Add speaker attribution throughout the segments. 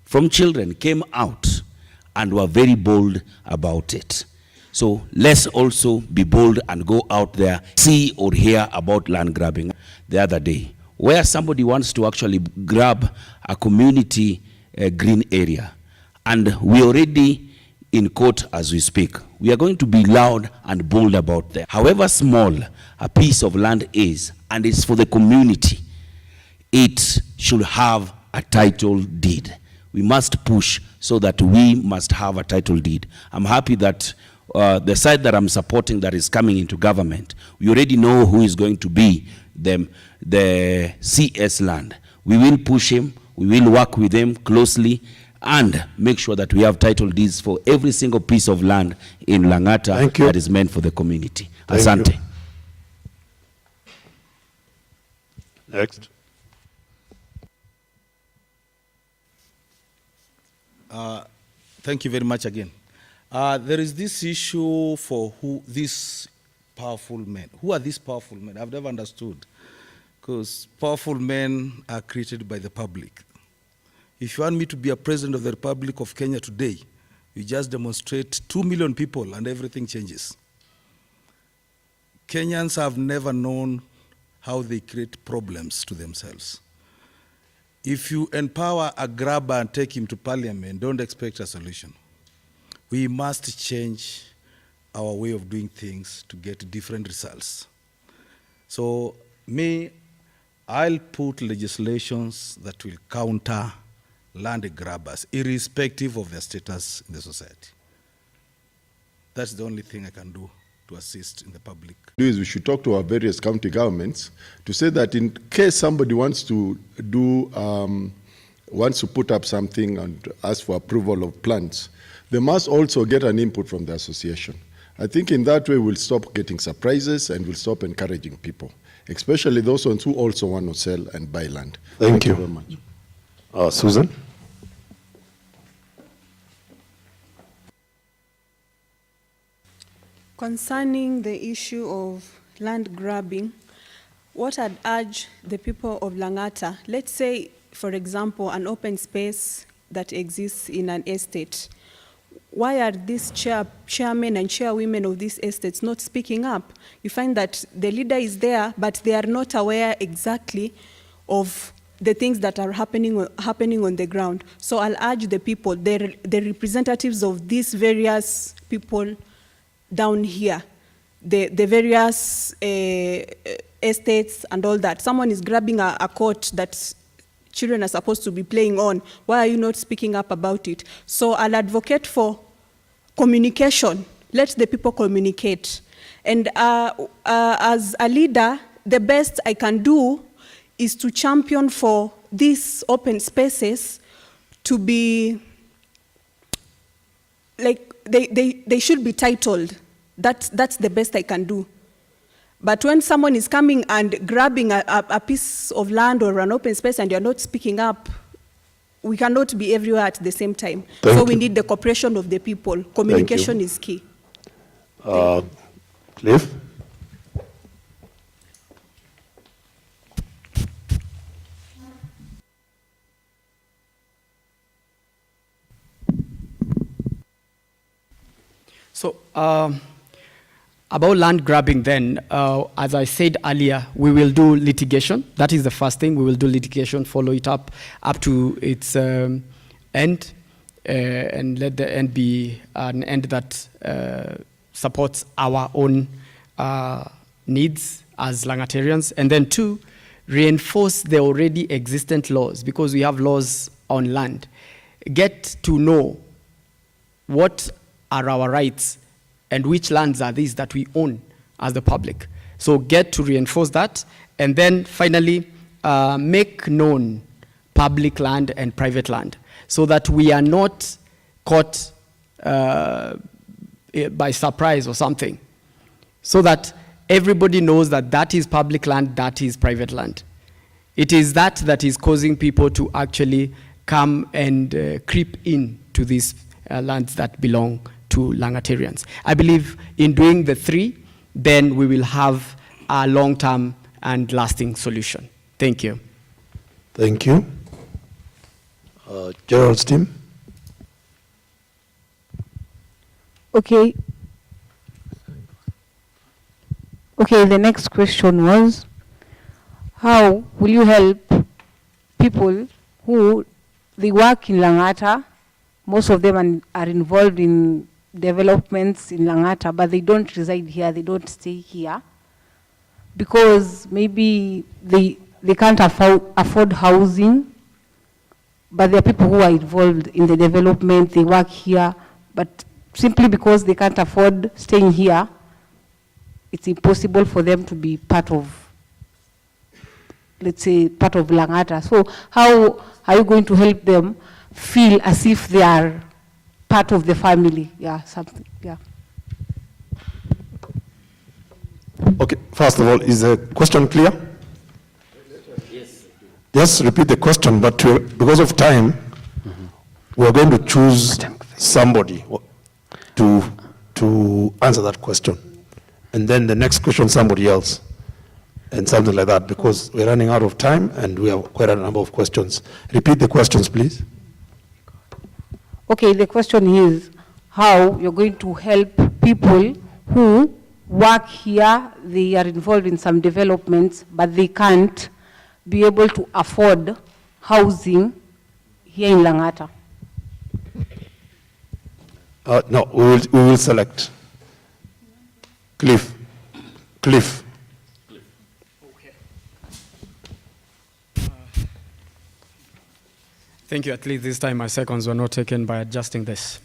Speaker 1: from children came out and were very bold about it. So let's also be bold and go out there, see or hear about land grabbing. The other day, where somebody wants to actually grab a community green area, and we already in court as we speak. We are going to be loud and bold about that. However small a piece of land is, and it's for the community, it should have a title deed. We must push so that we must have a title deed. I'm happy that the side that I'm supporting that is coming into government, we already know who is going to be the CS land. We will push him, we will work with him closely, and make sure that we have title deeds for every single piece of land in Langata that is meant for the community. Asante.
Speaker 2: Next.
Speaker 3: Thank you very much again. There is this issue for these powerful men. Who are these powerful men? I've never understood. Because powerful men are created by the public. If you want me to be a president of the Republic of Kenya today, you just demonstrate 2 million people and everything changes. Kenyans have never known how they create problems to themselves. If you empower a grabber and take him to parliament, don't expect a solution. We must change our way of doing things to get different results. So I'll put legislations that will counter land grabbers, irrespective of their status in the society. That's the only thing I can do to assist in the public.
Speaker 2: We should talk to our various county governments to say that in case somebody wants to put up something and ask for approval of plans, they must also get an input from the association. I think in that way we'll stop getting surprises and we'll stop encouraging people, especially those ones who also want to sell and buy land. Thank you very much.
Speaker 4: Susan?
Speaker 5: Concerning the issue of land grabbing, what I'd urge the people of Langata, let's say, for example, an open space that exists in an estate. Why are these chairmen and chairwomen of these estates not speaking up? You find that the leader is there, but they are not aware exactly of the things that are happening on the ground. So I'll urge the people, the representatives of these various people down here, the various estates and all that. Someone is grabbing a court that children are supposed to be playing on. Why are you not speaking up about it? So I'll advocate for communication. Let the people communicate. And as a leader, the best I can do is to champion for these open spaces to be, like, they should be titled. That's the best I can do. But when someone is coming and grabbing a piece of land or an open space and you're not speaking up, we cannot be everywhere at the same time. So we need the cooperation of the people. Communication is key.
Speaker 4: Cliff?
Speaker 6: So, about land grabbing then, as I said earlier, we will do litigation. That is the first thing. We will do litigation, follow it up to its end, and let the end be an end that supports our own needs as Langatarians. And then two, reinforce the already existent laws, because we have laws on land. Get to know what are our rights and which lands are these that we own as the public. So get to reinforce that. And then finally, make known public land and private land so that we are not caught by surprise or something. So that everybody knows that that is public land, that is private land. It is that is causing people to actually come and creep in to these lands that belong to Langatarians. I believe in doing the three, then we will have a long-term and lasting solution. Thank you.
Speaker 4: Thank you. Gerald's team.
Speaker 7: Okay. Okay, the next question was, how will you help people who they work in Langata? Most of them are involved in developments in Langata, but they don't reside here, they don't stay here, because maybe they can't afford housing, but there are people who are involved in the development, they work here, but simply because they can't afford staying here, it's impossible for them to be part of, let's say, part of Langata. So how are you going to help them feel as if they are part of the family? Yeah, something, yeah.
Speaker 4: Okay, first of all, is the question clear? Yes. Just repeat the question, but because of time, we're going to choose somebody to answer that question. And then the next question, somebody else, and something like that, because we're running out of time and we have quite a number of questions. Repeat the questions, please.
Speaker 7: Okay, the question is how you're going to help people who work here, they are involved in some developments, but they can't be able to afford housing here in Langata.
Speaker 4: No, we will select. Cliff.
Speaker 6: Thank you. At least this time my seconds were not taken by adjusting this.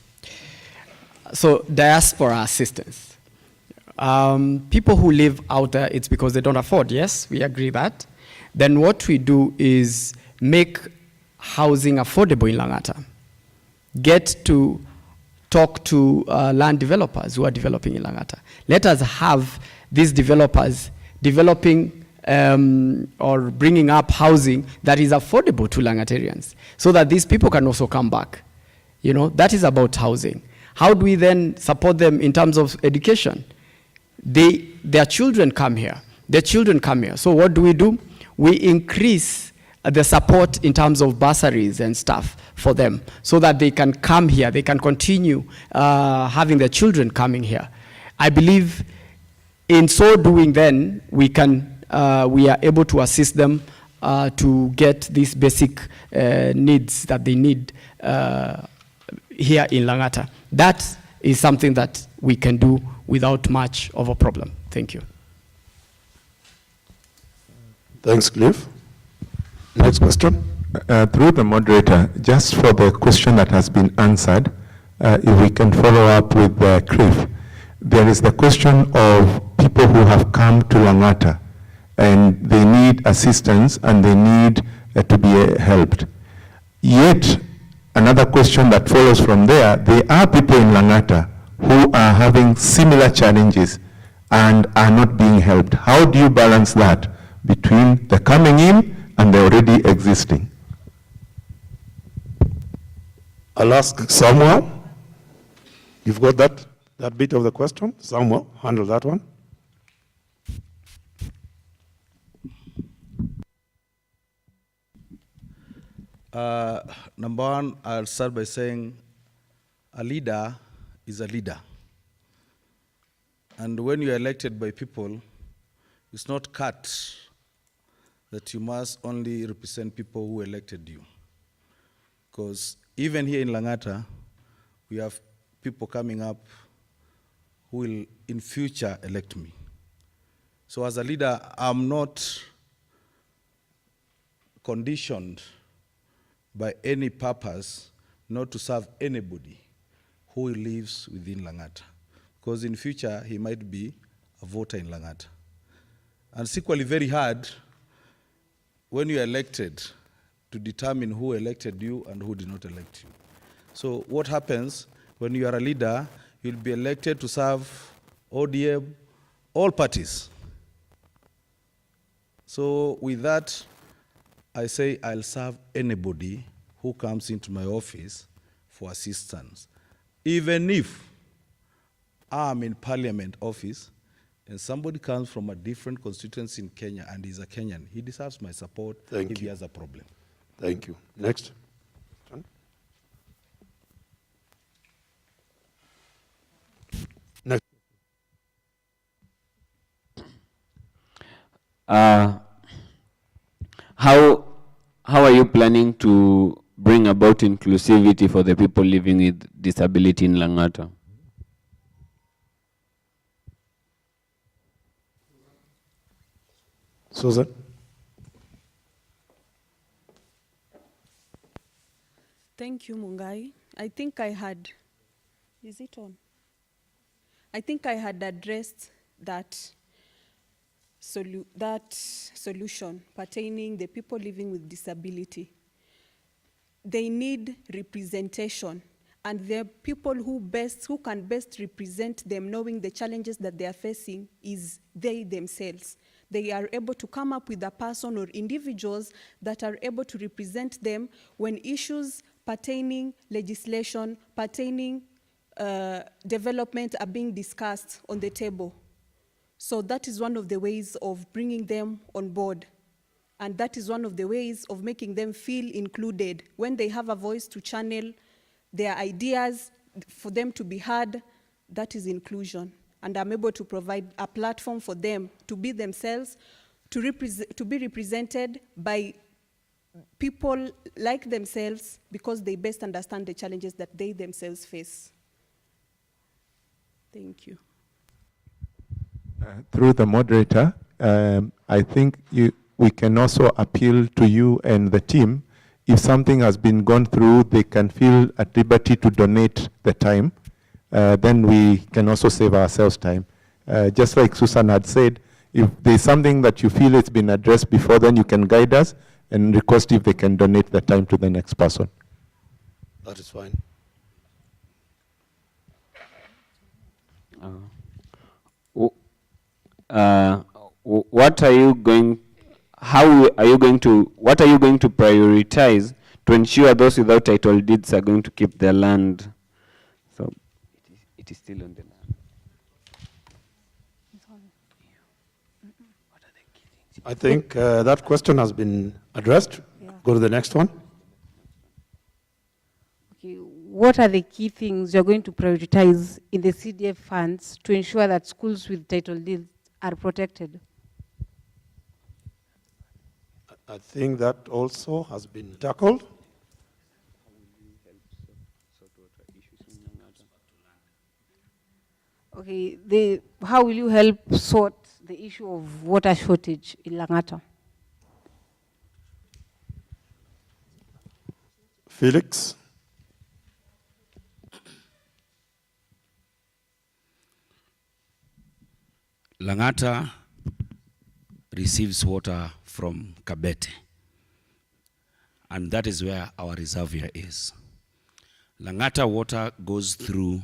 Speaker 6: So diaspora assistance. People who live out there, it's because they don't afford. Yes, we agree that. Then what we do is make housing affordable in Langata. Get to talk to land developers who are developing in Langata. Let us have these developers developing or bringing up housing that is affordable to Langatarians, so that these people can also come back. You know, that is about housing. How do we then support them in terms of education? Their children come here. Their children come here. So what do? We increase the support in terms of bursaries and stuff for them, so that they can come here, they can continue having their children coming here. I believe in so doing then, we are able to assist them to get these basic needs that they need here in Langata. That is something that we can do without much of a problem. Thank you.
Speaker 4: Thanks, Cliff. Next question.
Speaker 8: Through the moderator, just for the question that has been answered, if we can follow up with Cliff. There is the question of people who have come to Langata and they need assistance and they need to be helped. Yet, another question that follows from there are people in Langata who are having similar challenges and are not being helped. How do you balance that between the coming in and the already existing?
Speaker 4: I'll ask Samuel. You've got that bit of the question. Samuel, handle that one.
Speaker 3: Number one, I'll start by saying a leader is a leader. And when you're elected by people, it's not cut that you must only represent people who elected you. Because even here in Langata, we have people coming up who will in future elect me. So as a leader, I'm not conditioned by any purpose not to serve anybody who lives within Langata. Because in future, he might be a voter in Langata. And it's equally very hard when you're elected to determine who elected you and who did not elect you. So what happens when you are a leader, you'll be elected to serve ODM, all parties. So with that, I say I'll serve anybody who comes into my office for assistance. Even if I'm in parliament office and somebody comes from a different constituency in Kenya and is a Kenyan, he deserves my support if he has a problem.
Speaker 4: Thank you. Next. John?
Speaker 9: how are you planning to bring about inclusivity for the people living with disability in Langata?
Speaker 4: Susan?
Speaker 5: Thank you, Mungai. I think I had, is it on? I think I had addressed that solution pertaining the people living with disability. They need representation, and the people who can best represent them, knowing the challenges that they are facing, is they themselves. They are able to come up with a person or individuals that are able to represent them when issues pertaining legislation, pertaining development are being discussed on the table. So that is one of the ways of bringing them on board. And that is one of the ways of making them feel included. When they have a voice to channel their ideas, for them to be heard, that is inclusion. And I'm able to provide a platform for them to be themselves, to be represented by people like themselves, because they best understand the challenges that they themselves face. Thank you.
Speaker 8: Through the moderator, I think we can also appeal to you and the team. If something has been gone through, they can feel at liberty to donate the time. Then we can also save ourselves time. Just like Susan had said, if there's something that you feel it's been addressed before, then you can guide us and request if they can donate the time to the next person.
Speaker 4: That is fine.
Speaker 9: What are you going to prioritize to ensure those without title deeds are going to keep their land? So it is still on the land.
Speaker 4: I think that question has been addressed. Yeah. Go to the next one.
Speaker 7: Okay. What are the key things you're going to prioritize in the CDF funds to ensure that schools with title deeds are protected?
Speaker 4: I think that also has been tackled.
Speaker 7: Okay, how will you help sort the issue of water shortage in Langata?
Speaker 4: Felix?
Speaker 1: Langata receives water from Kabete, and that is where our reservoir is. Langata water goes through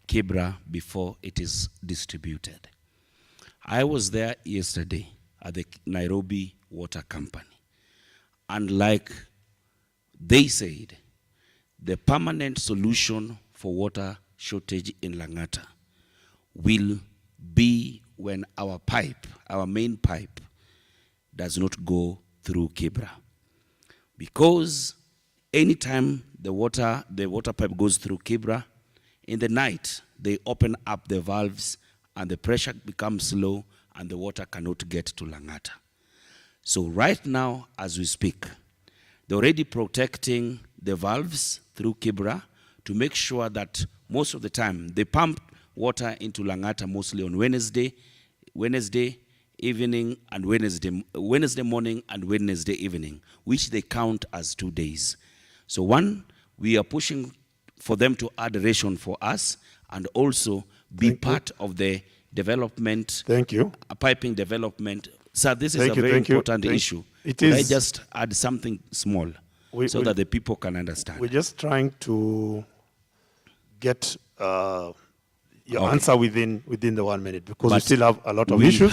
Speaker 1: Kibra before it is distributed. I was there yesterday at the Nairobi Water Company, and like they said, the permanent solution for water shortage in Langata will be when our main pipe, does not go through Kibra. Because anytime the water pipe goes through Kibra, in the night, they open up the valves and the pressure becomes low and the water cannot get to Langata. So right now, as we speak, they're already protecting the valves through Kibra to make sure that most of the time they pump water into Langata mostly on Wednesday evening and Wednesday morning and Wednesday evening, which they count as 2 days. So one, we are pushing for them to add ration for us and also be part of the development.
Speaker 4: Thank you.
Speaker 1: Piping development. So this is a very important issue. Could I just add something small so that the people can understand?
Speaker 4: We're just trying to get your answer within the 1 minute, because we still have a lot of issues.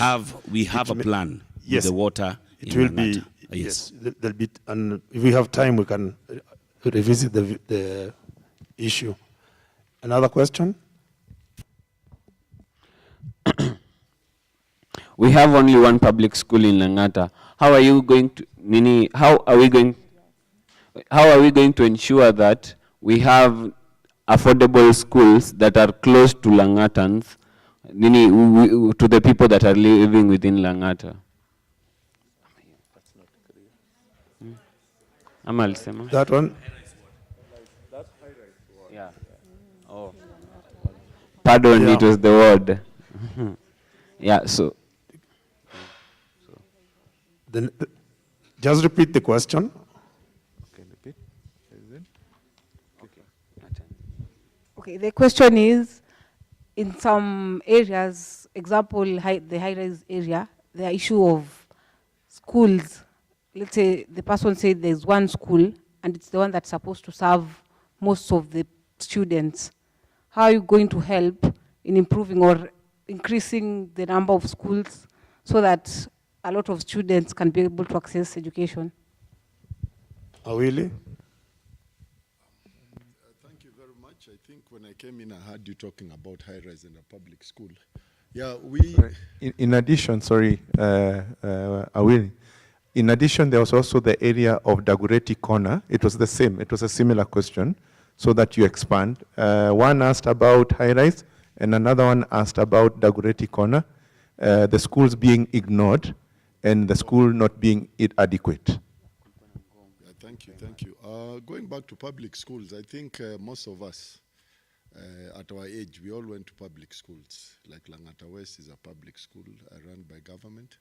Speaker 1: We have a plan. Yes, with the water.
Speaker 4: It will be. Yes, there'll be, and if we have time, we can revisit the issue. Another question?
Speaker 9: We have only one public school in Langata. How are we going to ensure that we have affordable schools that are close to Langatans, to the people that are living within Langata? Ama alisema?
Speaker 4: That one?
Speaker 9: Yeah. Oh. Pardon,
Speaker 4: Yeah.
Speaker 9: it was the word. Yeah, so
Speaker 4: Then, just repeat the question.
Speaker 7: Okay, the question is, in some areas, example, the high-rise area, the issue of schools. Let's say the person said there's one school and it's the one that's supposed to serve most of the students. How are you going to help in improving or increasing the number of schools so that a lot of students can be able to access education?
Speaker 4: Awili?
Speaker 2: Thank you very much. I think when I came in, I heard you talking about high-rise in a public school. Yeah, we...
Speaker 8: In addition, sorry, Awili, in addition, there was also the area of Dagoretti Corner. It was the same. It was a similar question, so that you expand. One asked about high-rise, and another one asked about Dagoretti Corner, the schools being ignored, and the school not being adequate.
Speaker 2: Yeah, thank you. Going back to public schools, I think most of us at our age, we all went to public schools. Like Langata West is a public school run by government.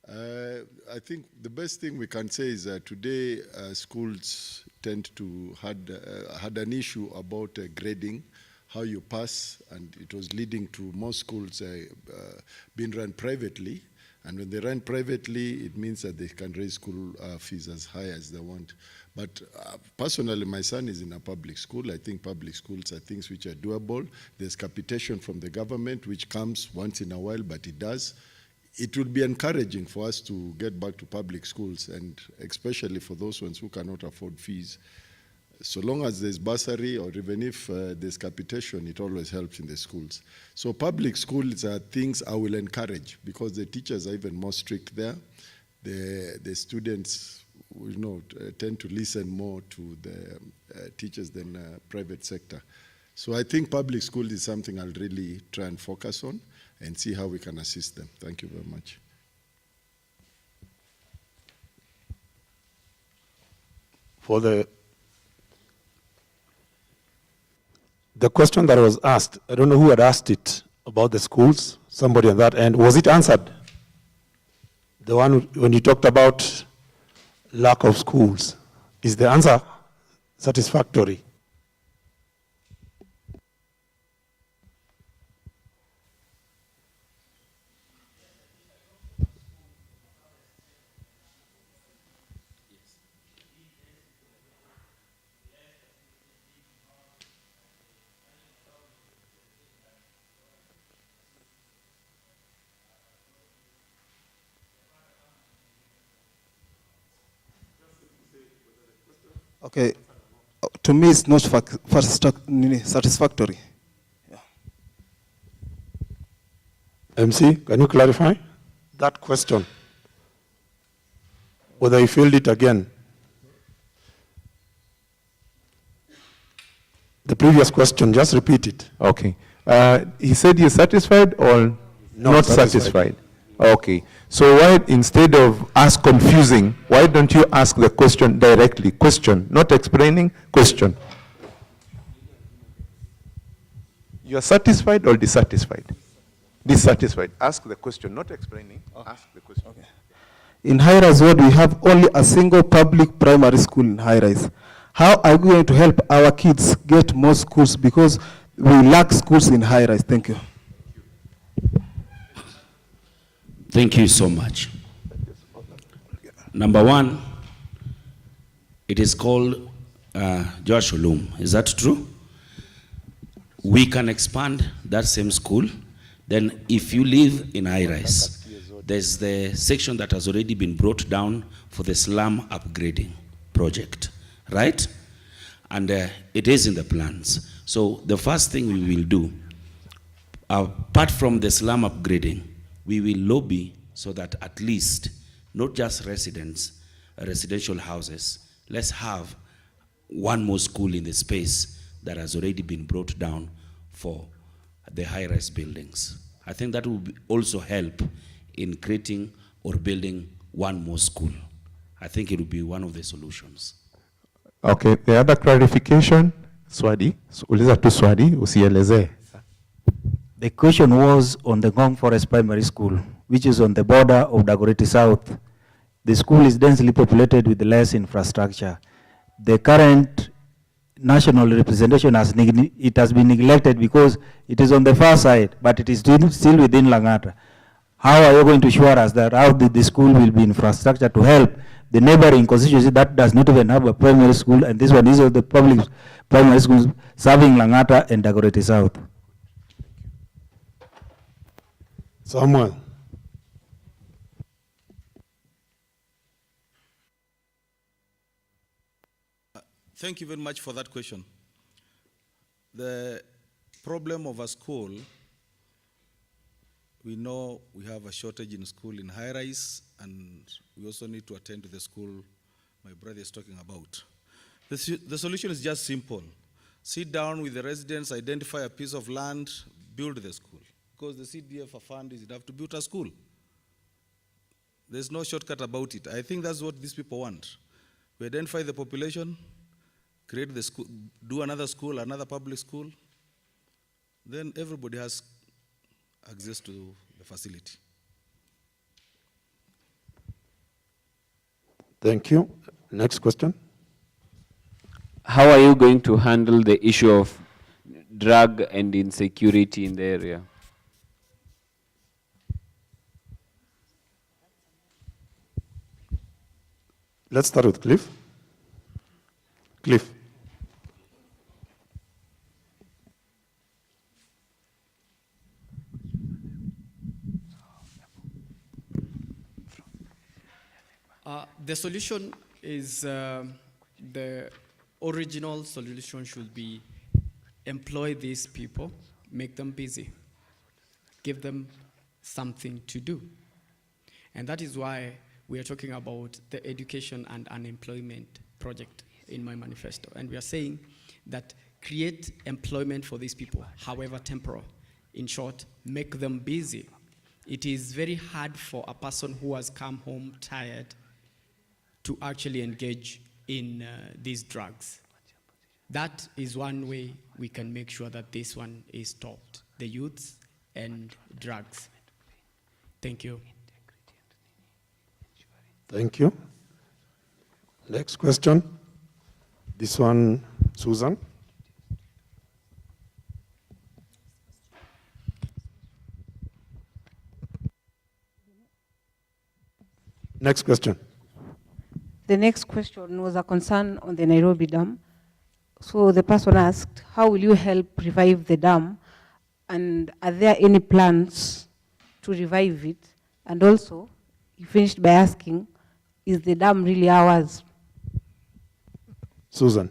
Speaker 2: I think the best thing we can say is that today schools tend to had an issue about grading, how you pass, and it was leading to most schools being run privately. And when they run privately, it means that they can raise school fees as high as they want. But personally, my son is in a public school. I think public schools are things which are doable. There's capitation from the government, which comes once in a while, but it does. It would be encouraging for us to get back to public schools, and especially for those ones who cannot afford fees. So long as there's bursary, or even if there's capitation, it always helps in the schools. So public schools are things I will encourage, because the teachers are even more strict there. The students, tend to listen more to the teachers than private sector. So I think public school is something I'll really try and focus on and see how we can assist them. Thank you very much.
Speaker 4: For the question that was asked, I don't know who had asked it about the schools, somebody on that end. Was it answered? The one when you talked about lack of schools. Is the answer satisfactory?
Speaker 10: Okay, to me it's not satisfactory. Yeah.
Speaker 4: MC, can you clarify that question? Whether you filled it again? The previous question, just repeat it.
Speaker 8: Okay. He said you're satisfied or not satisfied? Okay. So why, instead of us confusing, why don't you ask the question directly? Question, not explaining, question. You're satisfied or dissatisfied? Dissatisfied. Ask the question, not explaining. Okay. Ask the question.
Speaker 10: Okay. In high-rise ward, we have only a single public primary school in high-rise. How are we going to help our kids get more schools, because we lack schools in high-rise? Thank you.
Speaker 1: Thank you so much. Number one, it is called Josh Olum. Is that true? We can expand that same school. Then if you live in high-rise, there's the section that has already been brought down for the slum upgrading project, right? And it is in the plans. So the first thing we will do, apart from the slum upgrading, we will lobby so that at least, not just residential houses, let's have one more school in the space that has already been brought down for the high-rise buildings. I think that will also help in creating or building one more school. I think it will be one of the solutions.
Speaker 8: Okay, the other clarification, swali, uliza tu swali, usielezee.
Speaker 11: The question was on the Ngong Forest Primary School, which is on the border of Dagoretti South. The school is densely populated with less infrastructure. The current national representation has been neglected because it is on the far side, but it is still within Langata. How are you going to assure us that how the school will be infrastructure to help the neighboring constituency that does not even have a primary school, and this one is of the public primary schools serving Langata and Dagoretti South?
Speaker 4: Samuel.
Speaker 3: Thank you very much for that question. The problem of a school, we know we have a shortage in school in high rise, and we also need to attend to the school my brother is talking about. The solution is just simple. Sit down with the residents, identify a piece of land, build the school. Because the CDF fund is enough to build a school. There's no shortcut about it. I think that's what these people want. We identify the population, create the school, do another school, another public school, then everybody has access to the facility.
Speaker 4: Thank you. Next question.
Speaker 9: How are you going to handle the issue of drug and insecurity in the area?
Speaker 4: Let's start with Cliff. Cliff.
Speaker 6: The solution is, the original solution should be employ these people, make them busy, give them something to do. And that is why we are talking about the education and unemployment project in my manifesto. And we are saying that create employment for these people, however temporal. In short, make them busy. It is very hard for a person who has come home tired to actually engage in these drugs. That is one way we can make sure that this one is stopped, the youths and drugs. Thank you.
Speaker 4: Thank you. Next question. This one, Susan. Next question.
Speaker 7: The next question was a concern on the Nairobi Dam. So the person asked, how will you help revive the dam? And are there any plans to revive it? And also, he finished by asking, is the dam really ours?
Speaker 4: Susan.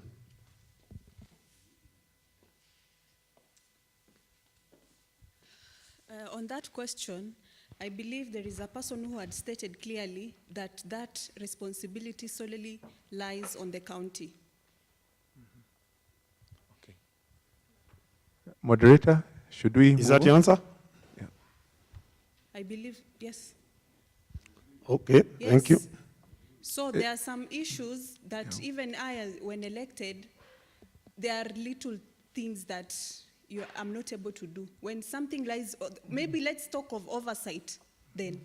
Speaker 5: On that question, I believe there is a person who had stated clearly that that responsibility solely lies on the county.
Speaker 8: Okay. Moderator, should we
Speaker 4: Is that your answer?
Speaker 8: Yeah.
Speaker 5: I believe, yes.
Speaker 4: Okay,
Speaker 5: Yes.
Speaker 4: thank you.
Speaker 5: So there are some issues that even I, when elected, there are little things that I'm not able to do. When something lies, maybe let's talk of oversight then.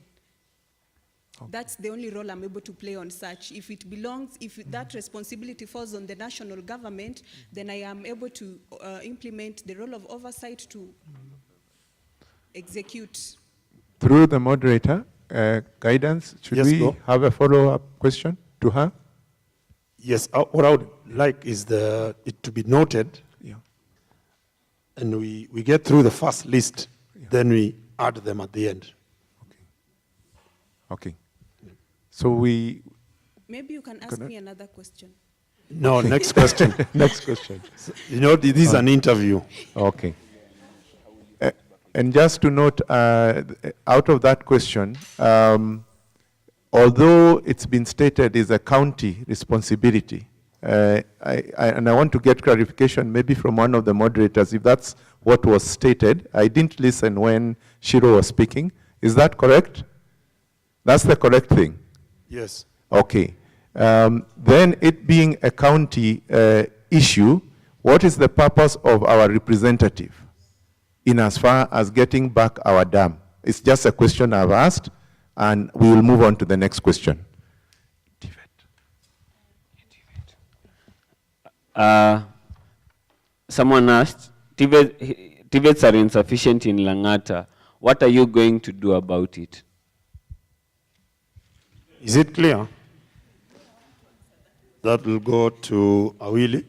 Speaker 5: Okay. That's the only role I'm able to play on such. If it belongs, if that responsibility falls on the national government, then I am able to implement the role of oversight to execute.
Speaker 8: Through the moderator, guidance, should
Speaker 4: Yes,
Speaker 8: we
Speaker 4: go.
Speaker 8: have a follow-up question to her?
Speaker 4: Yes, what I would like is it to be noted,
Speaker 8: Yeah.
Speaker 4: and we get through the first list, then we add them at the end.
Speaker 8: Okay. So we...
Speaker 5: Maybe you can ask me another question.
Speaker 4: No, next question.
Speaker 8: Next question.
Speaker 4: You know, this is an interview.
Speaker 8: Okay. And just to note, out of that question, although it's been stated is a county responsibility, and I want to get clarification maybe from one of the moderators, if that's what was stated. I didn't listen when Shiro was speaking. Is that correct? That's the correct thing?
Speaker 4: Yes.
Speaker 8: Okay. Then it being a county issue, what is the purpose of our representative in as far as getting back our dam? It's just a question I've asked, and we will move on to the next question.
Speaker 9: Someone asked, TVETs are insufficient in Langata. What are you going to do about it?
Speaker 4: Is it clear? That will go to Awili.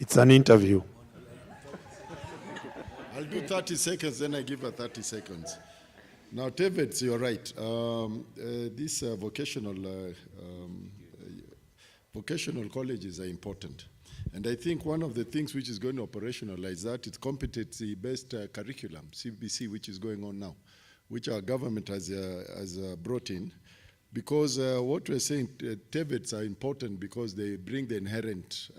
Speaker 4: It's an interview.
Speaker 2: I'll do 30 seconds, then I give her 30 seconds. Now, TVETs, you're right. These vocational colleges are important. And I think one of the things which is going to operationalize that is competency-based curriculum, CBC, which is going on now, which our government has brought in. Because what we're saying, TVETs are important because they bring the inherent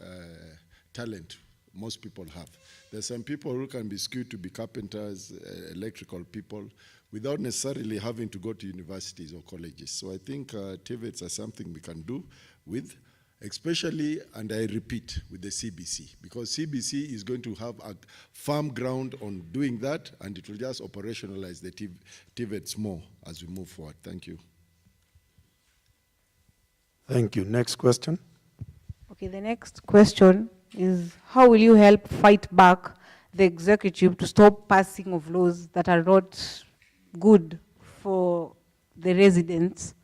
Speaker 2: talent most people have. There's some people who can be skilled to be carpenters, electrical people, without necessarily having to go to universities or colleges. So I think TVETs are something we can do with, especially, and I repeat, with the CBC, because CBC is going to have a firm ground on doing that, and it will just operationalize the TVETs more as we move forward. Thank you.
Speaker 4: Thank you. Next question.
Speaker 7: Okay, the next question is, how will you help fight back the executive to stop passing of laws that are not good for the residents?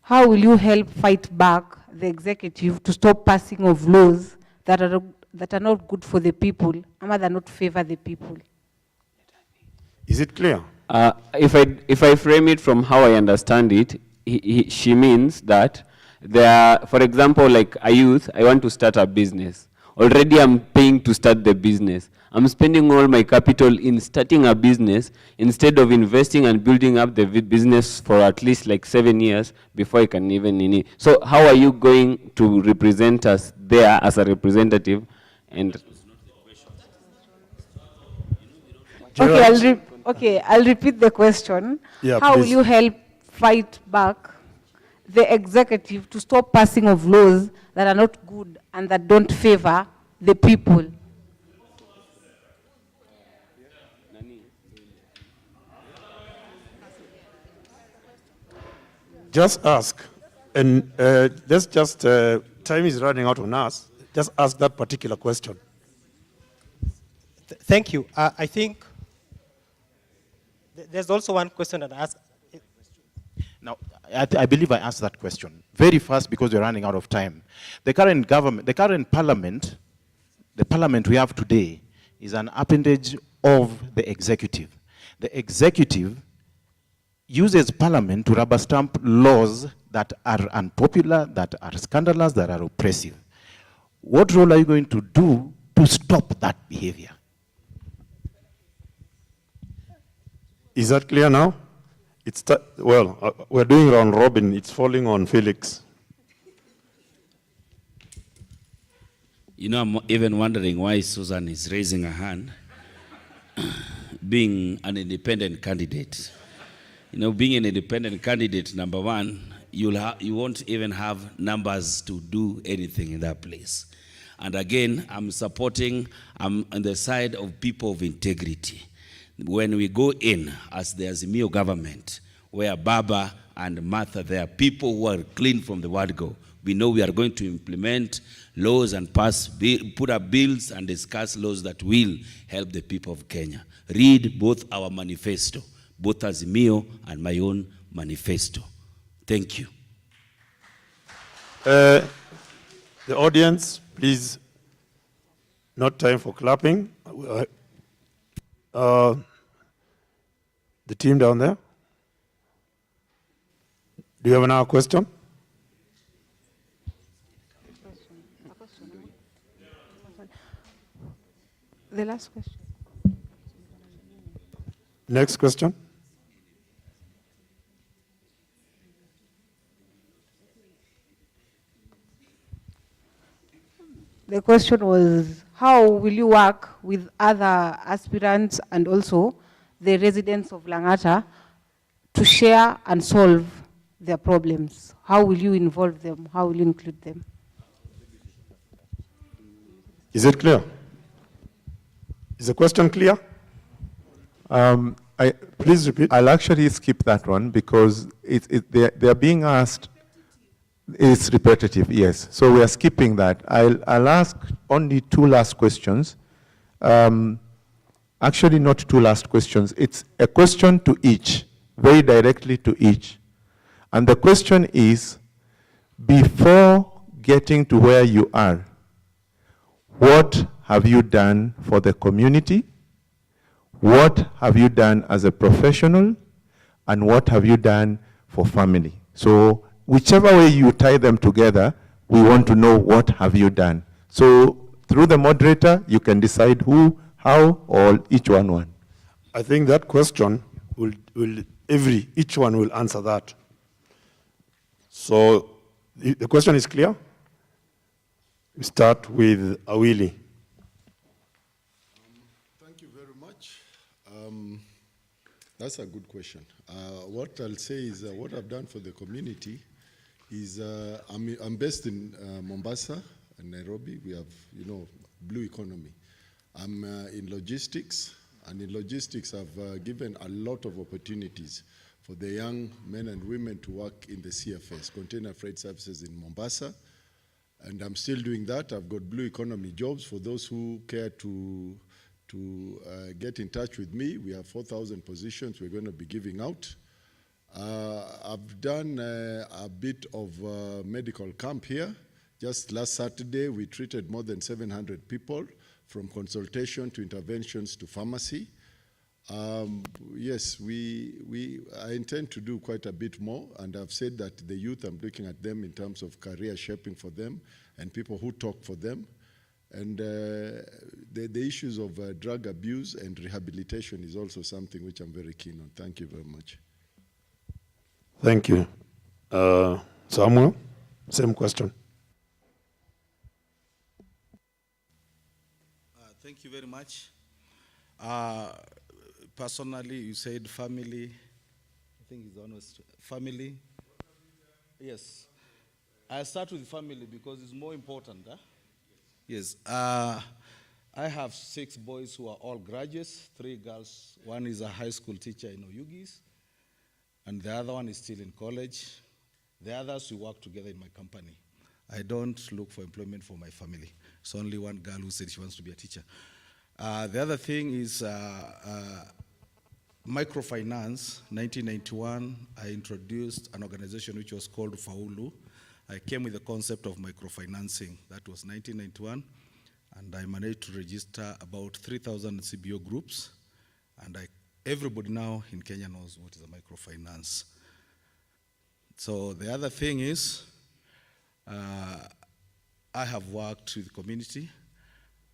Speaker 7: How will you help fight back the executive to stop passing of laws that are not good for the people, and that not favor the people?
Speaker 4: Is it clear?
Speaker 9: If I frame it from how I understand it, she means that for example, like a youth, I want to start a business. Already I'm paying to start the business. I'm spending all my capital in starting a business instead of investing and building up the business for at least like 7 years before I can even. So how are you going to represent us there as a representative? And
Speaker 7: I'll repeat the question.
Speaker 4: Yeah,
Speaker 7: how
Speaker 4: please.
Speaker 7: will you help fight back the executive to stop passing of laws that are not good and that don't favor the people?
Speaker 4: Just ask, and time is running out on us. Just ask that particular question.
Speaker 12: Thank you. I think there's also one question that I asked.
Speaker 13: Now, I believe I answered that question very fast because we're running out of time. The current government, the current parliament, the parliament we have today is an appendage of the executive. The executive uses parliament to rubber stamp laws that are unpopular, that are scandalous, that are oppressive. What role are you going to do to stop that behavior?
Speaker 4: Is that clear now? We're doing round robin. It's falling on Felix.
Speaker 1: You know, I'm even wondering why Susan is raising her hand, being an independent candidate. You know, being an independent candidate, number one, you won't even have numbers to do anything in that place. And again, I'm on the side of people of integrity. When we go in as the Azimio government, where Baba and Martha, they are people who are clean from the word go. We know we are going to implement laws and put up bills and discuss laws that will help the people of Kenya. Read both our manifesto, both Azimio and my own manifesto. Thank you.
Speaker 4: The audience, please, not time for clapping. The team down there. Do you have another question?
Speaker 7: The last question.
Speaker 4: Next question.
Speaker 7: The question was, how will you work with other aspirants and also the residents of Langata to share and solve their problems? How will you involve them? How will you include them?
Speaker 4: Is it clear? Is the question clear? Please repeat.
Speaker 8: I'll actually skip that one because they're being asked. It's repetitive, yes. So we are skipping that. I'll ask only two last questions. Actually, not two last questions. It's a question to each, very directly to each. And the question is, before getting to where you are, what have you done for the community? What have you done as a professional? And what have you done for family? So whichever way you tie them together, we want to know what have you done. So through the moderator, you can decide who, how, or each one.
Speaker 4: I think that question each one will answer that. So the question is clear? We start with Awili.
Speaker 2: Thank you very much. That's a good question. What I'll say is what I've done for the community is I'm based in Mombasa and Nairobi. We have, blue economy. I'm in logistics, and in logistics I've given a lot of opportunities for the young men and women to work in the CFS, Container Freight Services in Mombasa. And I'm still doing that. I've got blue economy jobs for those who care to get in touch with me. We have 4,000 positions we're going to be giving out. I've done a bit of medical camp here. Just last Saturday, we treated more than 700 people, from consultation to interventions to pharmacy. Yes, I intend to do quite a bit more, and I've said that the youth, I'm looking at them in terms of career shaping for them and people who talk for them. And the issues of drug abuse and rehabilitation is also something which I'm very keen on. Thank you very much.
Speaker 4: Thank you. Samuel, same question.
Speaker 3: Thank you very much. Personally, you said family. I think it's almost family. Yes. I start with family because it's more important. Huh? Yes. I have 6 boys who are all graduates, 3 girls. One is a high school teacher in Oyugis, and the other one is still in college. The others, we work together in my company. I don't look for employment for my family. It's only one girl who said she wants to be a teacher. The other thing is microfinance. 1991, I introduced an organization which was called Faulu. I came with the concept of microfinancing. That was 1991, and I managed to register about 3,000 CBO groups, and everybody now in Kenya knows what is a microfinance. So the other thing is, I have worked with the community.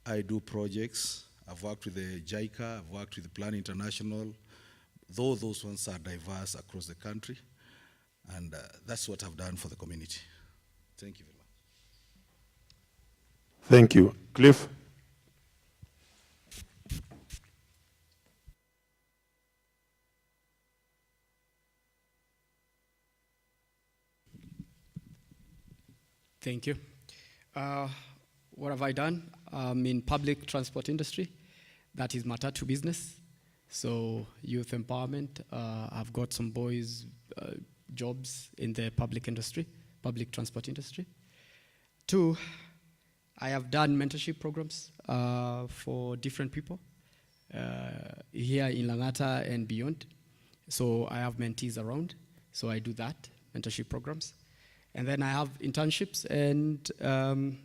Speaker 3: I do projects. I've worked with the JICA, I've worked with the Plan International, though those ones are diverse across the country, and that's what I've done for the community. Thank you very much.
Speaker 4: Thank you. Cliff?
Speaker 6: Thank you. What have I done? In public transport industry. That is matatu business. So youth empowerment. I've got some boys jobs in the public industry, public transport industry. 2, I have done mentorship programs for different people here in Langata and beyond. So I have mentees around. So I do that, mentorship programs. And then I have internships and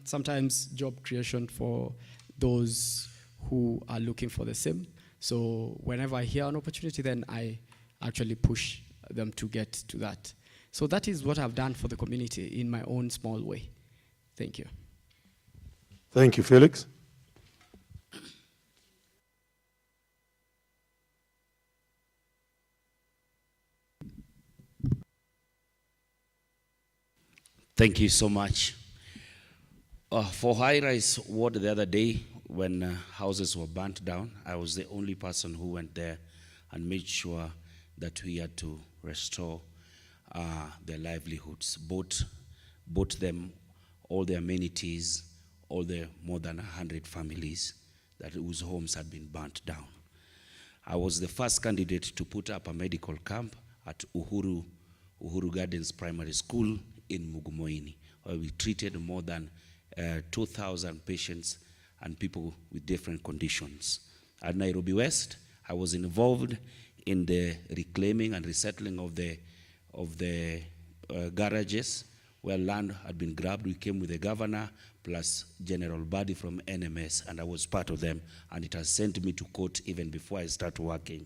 Speaker 6: sometimes job creation for those who are looking for the same. So whenever I hear an opportunity, then I actually push them to get to that. So that is what I've done for the community in my own small way. Thank you.
Speaker 4: Thank you, Felix.
Speaker 1: Thank you so much. For high-rise ward the other day, when houses were burnt down, I was the only person who went there and made sure that we had to restore their livelihoods, both them, all the amenities, all the more than 100 families whose homes had been burnt down. I was the first candidate to put up a medical camp at Uhuru Gardens Primary School in Mugumoini, where we treated more than 2,000 patients and people with different conditions. At Nairobi West, I was involved in the reclaiming and resettling of the garages where land had been grabbed. We came with the governor plus General Badi from NMS, and I was part of them, and it has sent me to court even before I start working.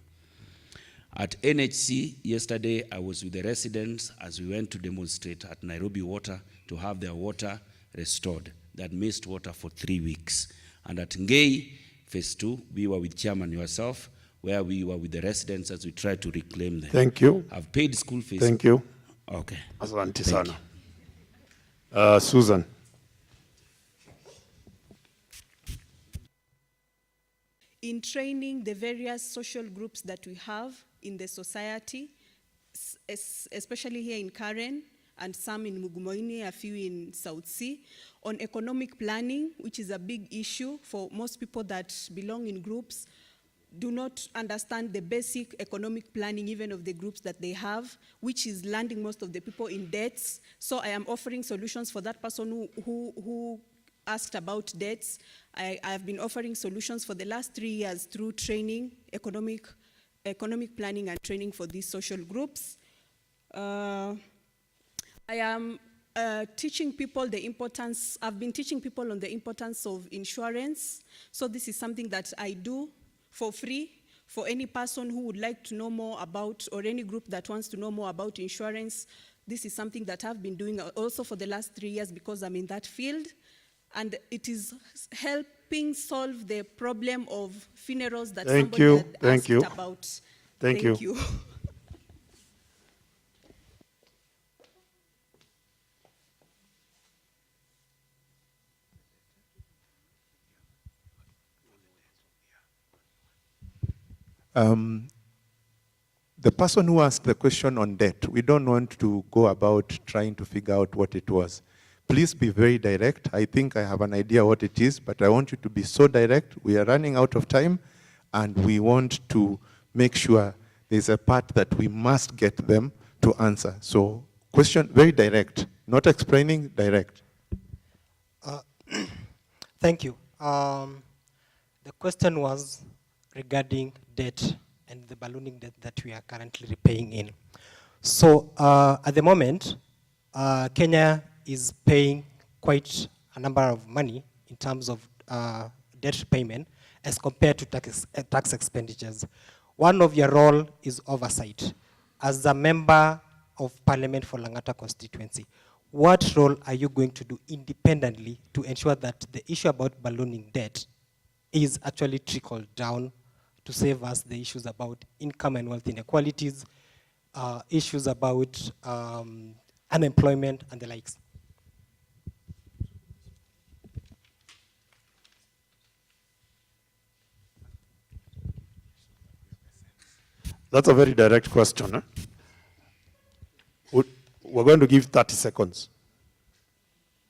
Speaker 1: At NHC yesterday, I was with the residents as we went to demonstrate at Nairobi Water to have their water restored. That missed water for 3 weeks. And at Ngei, phase 2, we were with Chairman yourself, where we were with the residents as we tried to reclaim them.
Speaker 4: Thank you.
Speaker 1: I've paid school fees.
Speaker 4: Thank you.
Speaker 1: Okay.
Speaker 4: Asante
Speaker 1: Thank
Speaker 4: sana. Susan.
Speaker 5: In training the various social groups that we have in the society, especially here in Karen, and some in Mugumoini, a few in South Sea, on economic planning, which is a big issue for most people that belong in groups, do not understand the basic economic planning even of the groups that they have, which is landing most of the people in debts. So I am offering solutions for that person who asked about debts. I have been offering solutions for the last 3 years through training, economic planning and training for these social groups. I am teaching people the importance, I've been teaching people on the importance of insurance. So this is something that I do for free for any person who would like to know more about, or any group that wants to know more about insurance. This is something that I've been doing also for the last 3 years because I'm in that field. And it is helping solve the problem of funerals that somebody had asked about.
Speaker 4: Thank you.
Speaker 8: The person who asked the question on debt, we don't want to go about trying to figure out what it was. Please be very direct. I think I have an idea what it is, but I want you to be so direct. We are running out of time, and we want to make sure there's a part that we must get them to answer. So, question, very direct, not explaining, direct.
Speaker 12: Thank you. The question was regarding debt and the ballooning debt that we are currently repaying in. So at the moment, Kenya is paying quite a number of money in terms of debt repayment as compared to tax expenditures. One of your role is oversight. As a member of parliament for Langata constituency, what role are you going to do independently to ensure that the issue about ballooning debt is actually trickled down to save us the issues about income and wealth inequalities, issues about unemployment and the likes?
Speaker 4: That's a very direct question. Eh? We're going to give 30 seconds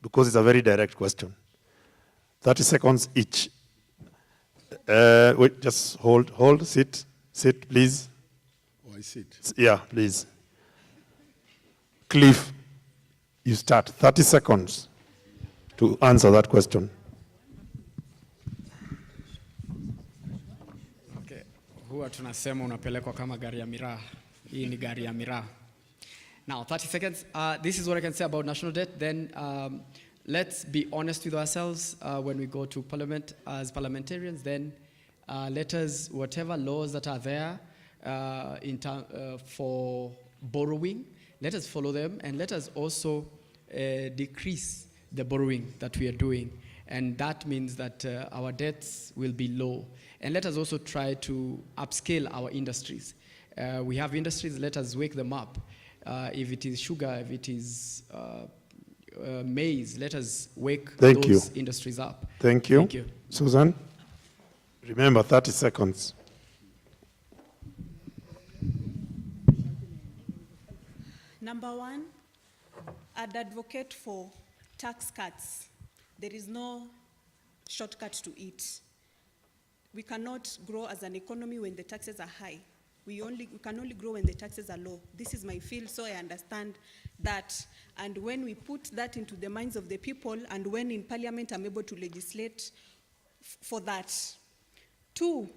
Speaker 4: because it's a very direct question. 30 seconds each. Wait, just hold, sit, please.
Speaker 2: Oh, I sit.
Speaker 4: Yeah, please. Cliff, you start. 30 seconds to answer that question.
Speaker 6: Okay. Huwa tunasema unapelekwa kama gari ya miraa. Hii ni gari ya miraa. Now, 30 seconds. This is what I can say about national debt. Then let's be honest with ourselves when we go to parliament as parliamentarians. Then let us, whatever laws that are there for borrowing, let us follow them, and let us also decrease the borrowing that we are doing. And that means that our debts will be low. And let us also try to upscale our industries. We have industries, let us wake them up. If it is sugar, if it is maize. Let us wake
Speaker 4: Thank
Speaker 6: those
Speaker 4: you.
Speaker 6: industries up.
Speaker 4: Thank you.
Speaker 6: Thank you.
Speaker 4: Susan, remember 30 seconds.
Speaker 5: Number one, I'd advocate for tax cuts. There is no shortcut to it. We cannot grow as an economy when the taxes are high. We can only grow when the taxes are low. This is my field, so I understand that. And when we put that into the minds of the people, and when in Parliament I'm able to legislate for that. Two,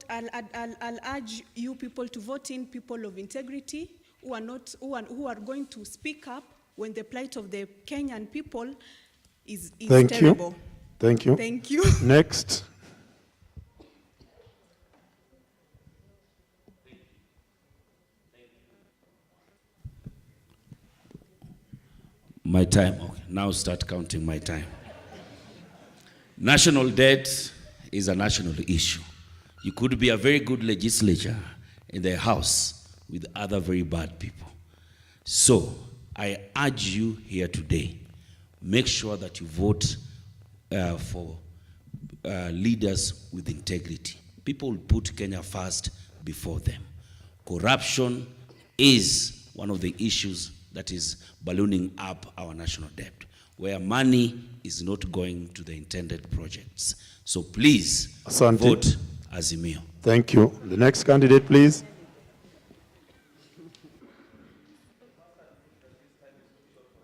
Speaker 5: I'll urge you people to vote in people of integrity who are going to speak up when the plight of the Kenyan people is
Speaker 4: Thank
Speaker 5: terrible.
Speaker 4: you. Thank you.
Speaker 5: Thank you.
Speaker 4: Next.
Speaker 1: My time. Okay, now start counting my time. National debt is a national issue. You could be a very good legislature in the House with other very bad people. So I urge you here today, make sure that you vote for leaders with integrity. People will put Kenya first before them. Corruption is one of the issues that is ballooning up our national debt, where money is not going to the intended projects. So please
Speaker 4: Asante.
Speaker 1: vote Azimio.
Speaker 4: Thank you. The next candidate, please.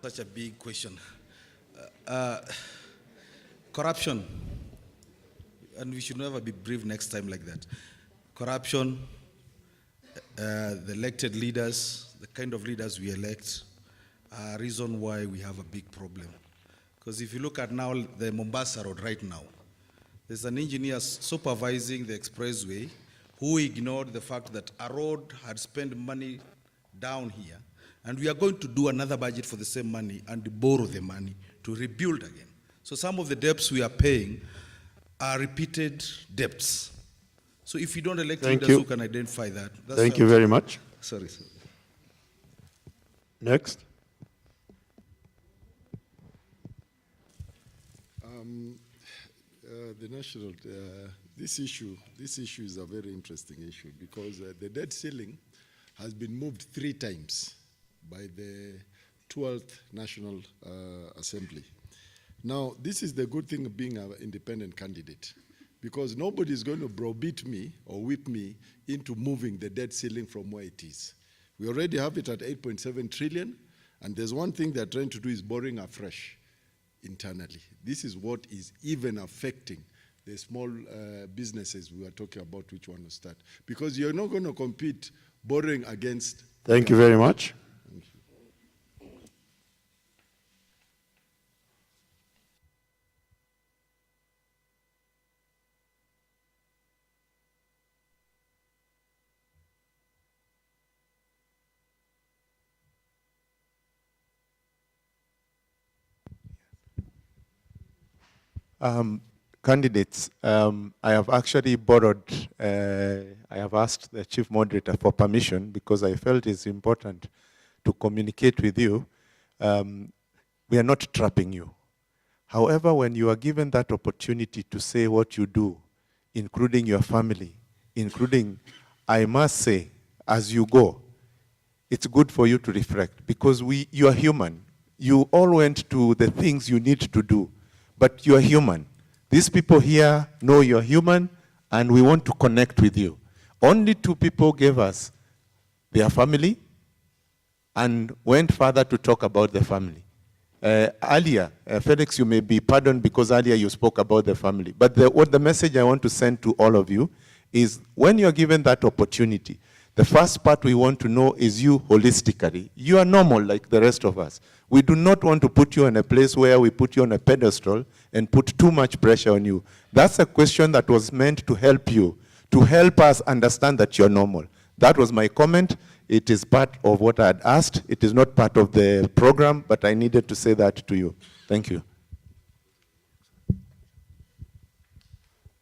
Speaker 3: Such a big question. Corruption, and we should never be brief next time like that. Corruption, the elected leaders, the kind of leaders we elect, are a reason why we have a big problem. Because if you look at now the Mombasa Road right now, there's an engineer supervising the expressway who ignored the fact that a road had spent money down here, and we are going to do another budget for the same money and borrow the money to rebuild again. So some of the debts we are paying are repeated debts. So if you don't elect leaders who can identify that, that's
Speaker 4: Thank you very much.
Speaker 3: Sorry, sir.
Speaker 4: Next.
Speaker 2: The national, this issue is a very interesting issue because the debt ceiling has been moved 3 times by the 12th National Assembly. Now, this is the good thing of being an independent candidate, because nobody is going to browbeat me or whip me into moving the debt ceiling from where it is. We already have it at 8.7 trillion, and there's one thing they're trying to do is borrowing afresh internally. This is what is even affecting the small businesses we are talking about, which want to start. Because you're not going to compete borrowing against...
Speaker 4: Thank you very much.
Speaker 2: Thank you.
Speaker 8: Candidates, I have actually borrowed, I have asked the chief moderator for permission because I felt it's important to communicate with you. We are not trapping you. However, when you are given that opportunity to say what you do, including your family, including, I must say, as you go, it's good for you to reflect because you are human. You all went to the things you need to do, but you are human. These people here know you're human, and we want to connect with you. Only 2 people gave us their family and went further to talk about the family. Earlier, Felix, you may be pardoned because earlier you spoke about the family. But what the message I want to send to all of you is when you're given that opportunity, the first part we want to know is you holistically. You are normal like the rest of us. We do not want to put you in a place where we put you on a pedestal and put too much pressure on you. That's a question that was meant to help you, to help us understand that you're normal. That was my comment. It is part of what I had asked. It is not part of the program, but I needed to say that to you. Thank you.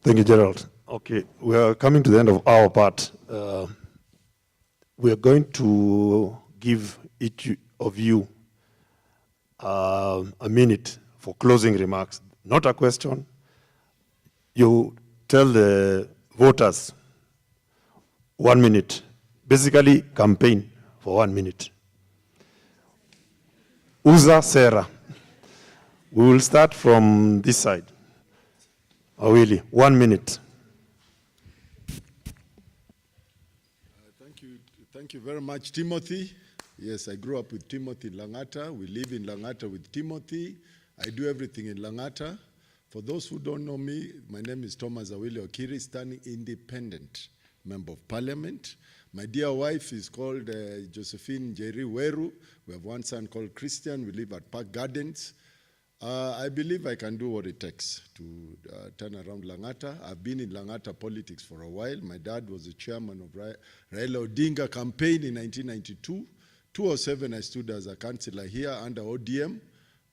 Speaker 4: Thank you, Gerald. Okay, we are coming to the end of our part. We are going to give each of you a minute for closing remarks. Not a question. You tell the voters 1 minute. Basically, campaign for 1 minute. Uza Sera. We will start from this side. Awili, 1 minute.
Speaker 2: Thank you very much, Timothy. Yes, I grew up with Timothy in Langata. We live in Langata with Timothy. I do everything in Langata. For those who don't know me, my name is Thomas Awili Okiri, standing independent member of parliament. My dear wife is called Josephine Jerry Weru. We have one son called Christian. We live at Park Gardens. I believe I can do what it takes to turn around Langata. I've been in Langata politics for a while. My dad was the chairman of Raila Odinga campaign in 1992. 2007, I stood as a councillor here under ODM,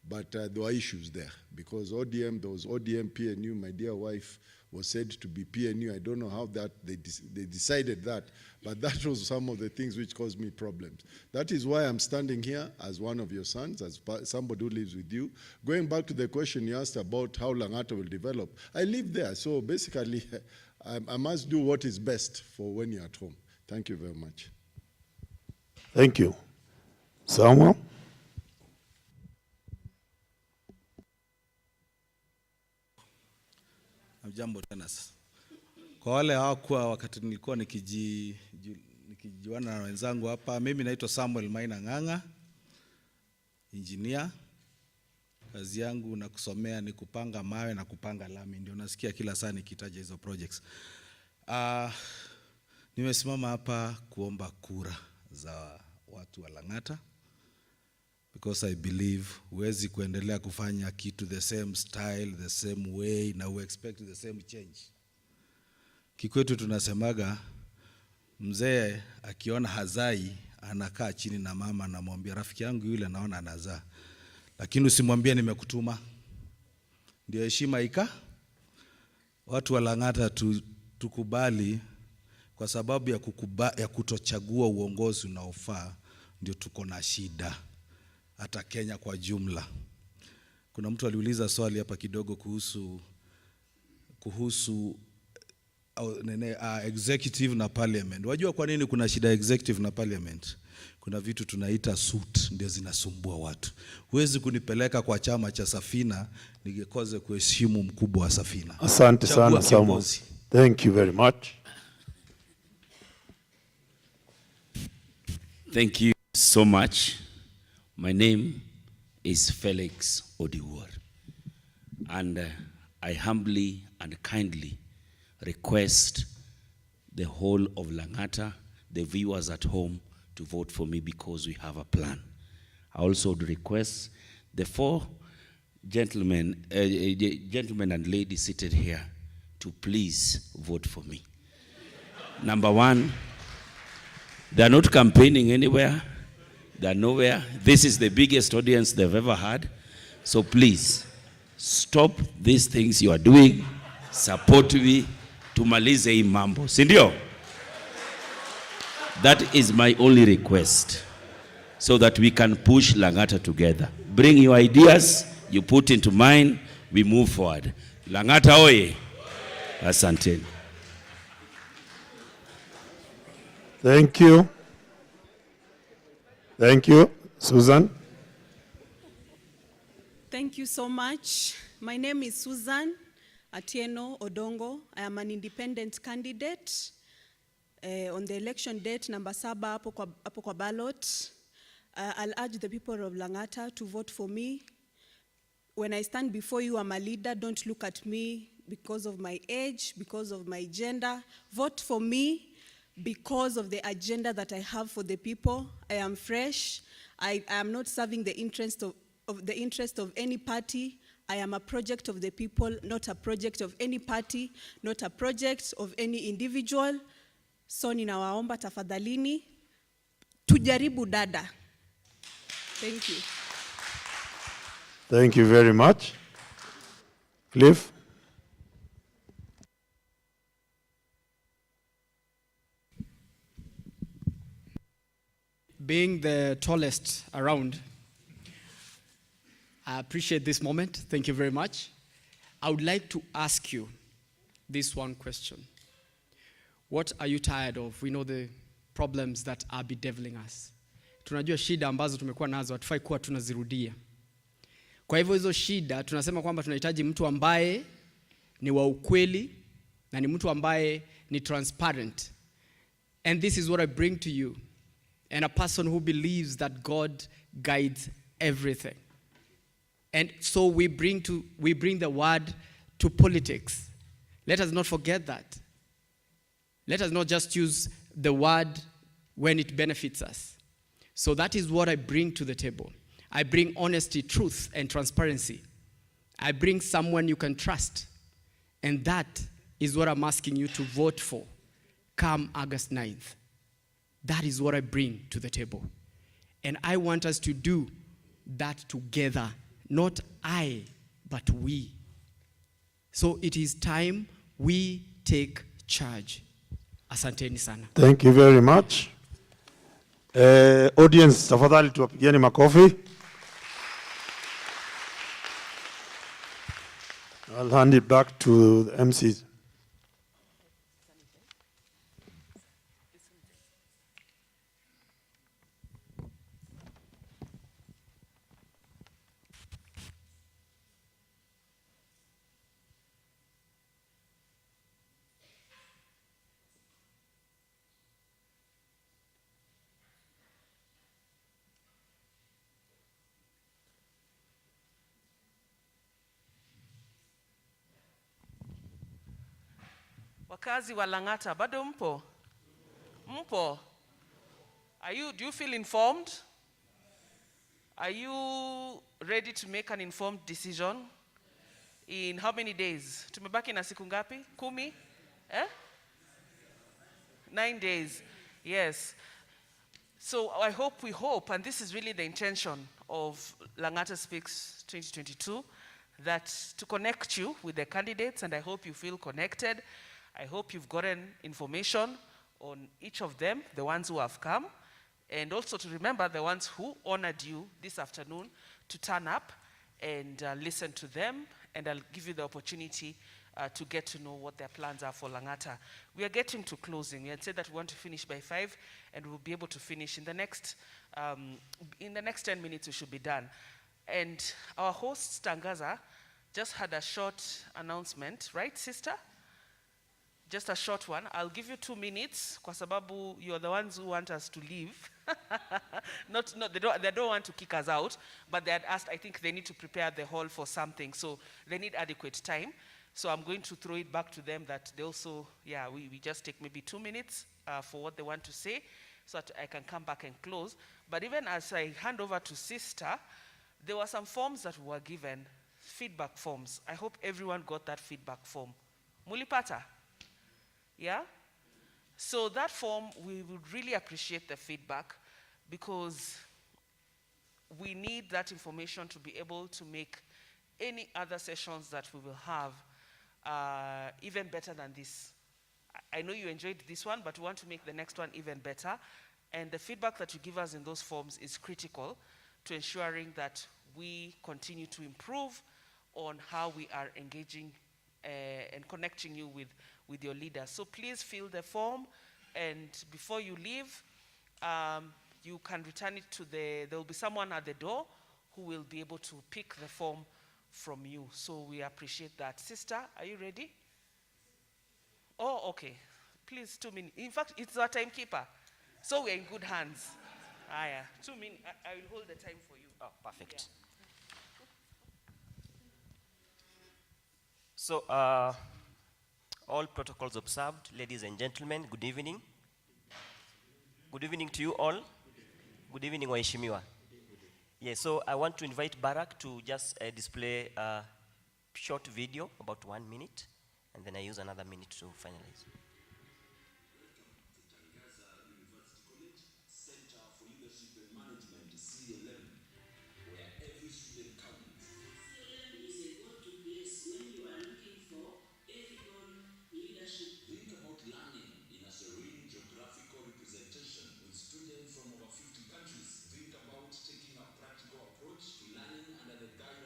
Speaker 2: but there were issues there because ODM, there was ODM PNU. My dear wife was said to be PNU. I don't know how that they decided that, but that was some of the things which caused me problems. That is why I'm standing here as one of your sons, as somebody who lives with you. Going back to the question you asked about how Langata will develop, I live there, so basically I must do what is best for when you're at home. Thank you very much.
Speaker 4: Thank you. Samuel?
Speaker 3: Jambo tena. Kwa wale hawakuwa wakati nilikuwa nikijuana na wenzangu hapa, mimi naitwa Samuel Maina Ng'ang'a, engineer. Kazi yangu na kusomea ni kupanga mawe na kupanga lami. Ndio nasikia kila saa nikitaja hizo projects. Nimesimama hapa kuomba kura za watu wa Langata because I believe huwezi kuendelea kufanya kitu the same style, the same way na we expect the same change. Kikwetu tunasemaga mzee akiona hazai anakaa chini na mama anamwambia rafiki yangu yule naona anazaa. Lakini usimwambie nimekutuma. Ndio heshima watu wa Langata tukubali kwa sababu ya kutochagua uongozi unaofaa ndio tuko na shida. Hata Kenya kwa jumla. Kuna mtu aliuliza swali hapa kidogo kuhusu executive na parliament. Wajua kwa nini kuna shida executive na parliament? Kuna vitu tunaita suit ndio zinasumbua watu. Huwezi kunipeleka kwa chama cha Safina ningekose kuheshimu mkubwa wa Safina.
Speaker 4: Asante sana Samuel. Thank you very much.
Speaker 1: Thank you so much. My name is Felix Odiwuor, and I humbly and kindly request the whole of Langata, the viewers at home, to vote for me because we have a plan. I also would request the four gentlemen and ladies seated here to please vote for me. Number one, they are not campaigning anywhere. They're nowhere. This is the biggest audience they've ever had. So please, stop these things you are doing. Support me. Tumalize hii mambo. Sindio? That is my only request. So that we can push Langata together. Bring your ideas, you put into mine, we move forward. Langata oye. Asante.
Speaker 4: Thank you. Thank you. Susan?
Speaker 5: Thank you so much. My name is Susan Atieno Odongo. I am an independent candidate on the election date number 7 hapo kwa ballot. I'll urge the people of Langata to vote for me. When I stand before you, I'm a leader. Don't look at me because of my age, because of my gender. Vote for me because of the agenda that I have for the people. I am fresh. I am not serving the interest of any party. I am a project of the people, not a project of any party, not a project of any individual. So ninawaomba tafadhalini tujaribu dada. Thank you.
Speaker 4: Thank you very much. Cliff?
Speaker 6: Being the tallest around, I appreciate this moment. Thank you very much. I would like to ask you this one question. What are you tired of? We know the problems that are bedeviling us. Tunajua shida ambazo tumekuwa nazo, hatufai kuwa tunazirudia. Kwa hivyo hizo shida, tunasema kwamba tunahitaji mtu ambaye ni wa ukweli, na ni mtu ambaye ni transparent. And this is what I bring to you. And a person who believes that God guides everything. And so we bring the word to politics. Let us not forget that. Let us not just use the word when it benefits us. So that is what I bring to the table. I bring honesty, truth, and transparency. I bring someone you can trust. And that is what I'm asking you to vote for come August 9th. That is what I bring to the table. And I want us to do that together. Not I, but we. So it is time we take charge. Asanteni sana.
Speaker 4: Thank you very much. Audience, tafadhali tuwapigieni makofi. I'll hand it back to the MCs.
Speaker 14: Wakazi wa Langata, bado mpo? Mpo? Do you feel informed? Are you ready to make an informed decision? In how many days? Tumebaki na siku ngapi? 10? 9 days. Yes. So we hope, and this is really the intention of Langata Speaks 2022, that to connect you with the candidates, and I hope you feel connected. I hope you've gotten information on each of them, the ones who have come, and also to remember the ones who honored you this afternoon to turn up and listen to them, and I'll give you the opportunity to get to know what their plans are for Langata. We are getting to closing. We had said that we want to finish by 5, and we'll be able to finish in the next 10 minutes. We should be done. And our host, Tangaza, just had a short announcement, right, sister? Just a short one. I'll give you 2 minutes, kwa sababu you're the ones who want us to leave. They don't want to kick us out, but they had asked, I think they need to prepare the hall for something, so they need adequate time. So I'm going to throw it back to them that they also, we just take maybe 2 minutes for what they want to say, so that I can come back and close. But even as I hand over to sister, there were some forms that were given, feedback forms. I hope everyone got that feedback form. Mulipata? Yeah? So that form, we would really appreciate the feedback, because we need that information to be able to make any other sessions that we will have even better than this. I know you enjoyed this one, but we want to make the next one even better. And the feedback that you give us in those forms is critical to ensuring that we continue to improve on how we are engaging and connecting you with your leaders. So please fill the form, and before you leave, you can return it to there will be someone at the door who will be able to pick the form from you. So we appreciate that. Sister, are you ready? Oh, okay. Please, 2 minutes. In fact, it's our timekeeper. So we're in good hands. Yeah. 2 minutes. I will hold the time for you.
Speaker 15: Oh, perfect.
Speaker 14: Yeah.
Speaker 15: So, all protocols observed, ladies and gentlemen, good evening. Good evening to you all. Good evening, waheshimiwa. Yeah, so I want to invite Barak to just display a short video, about 1 minute, and then I use another minute to finalize.
Speaker 16: From over 50 countries, think about taking a practical approach to learning under the guidance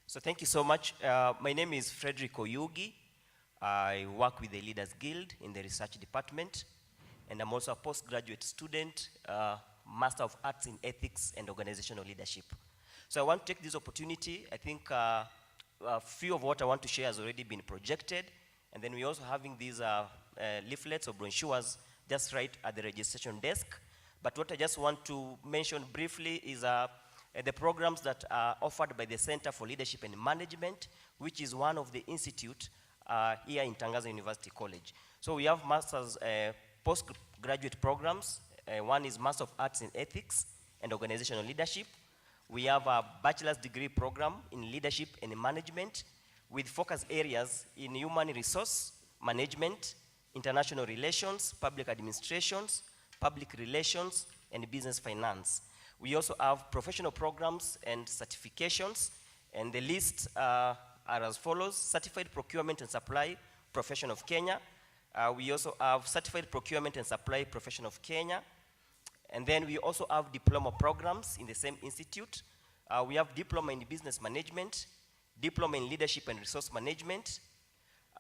Speaker 15: So thank you so much. My name is Frederick Oyugi. I work with the Leaders Guild in the research department, and I'm also a postgraduate student, Master of Arts in Ethics and Organizational Leadership. So I want to take this opportunity. I think a few of what I want to share has already been projected, and then we're also having these leaflets or brochures just right at the registration desk. But what I just want to mention briefly is the programs that are offered by the Center for Leadership and Management, which is one of the institutes here in Tangaza University College. So we have master's postgraduate programs. One is Master of Arts in Ethics and Organizational Leadership. We have a bachelor's degree program in Leadership and Management with focus areas in human resource management, international relations, public administrations, public relations, and business finance. We also have professional programs and certifications, and the lists are as follows: Certified Procurement and Supply Profession of Kenya. We also have Certified Procurement and Supply Profession of Kenya. And then we also have diploma programs in the same institute. We have Diploma in Business Management, Diploma in Leadership and Resource Management,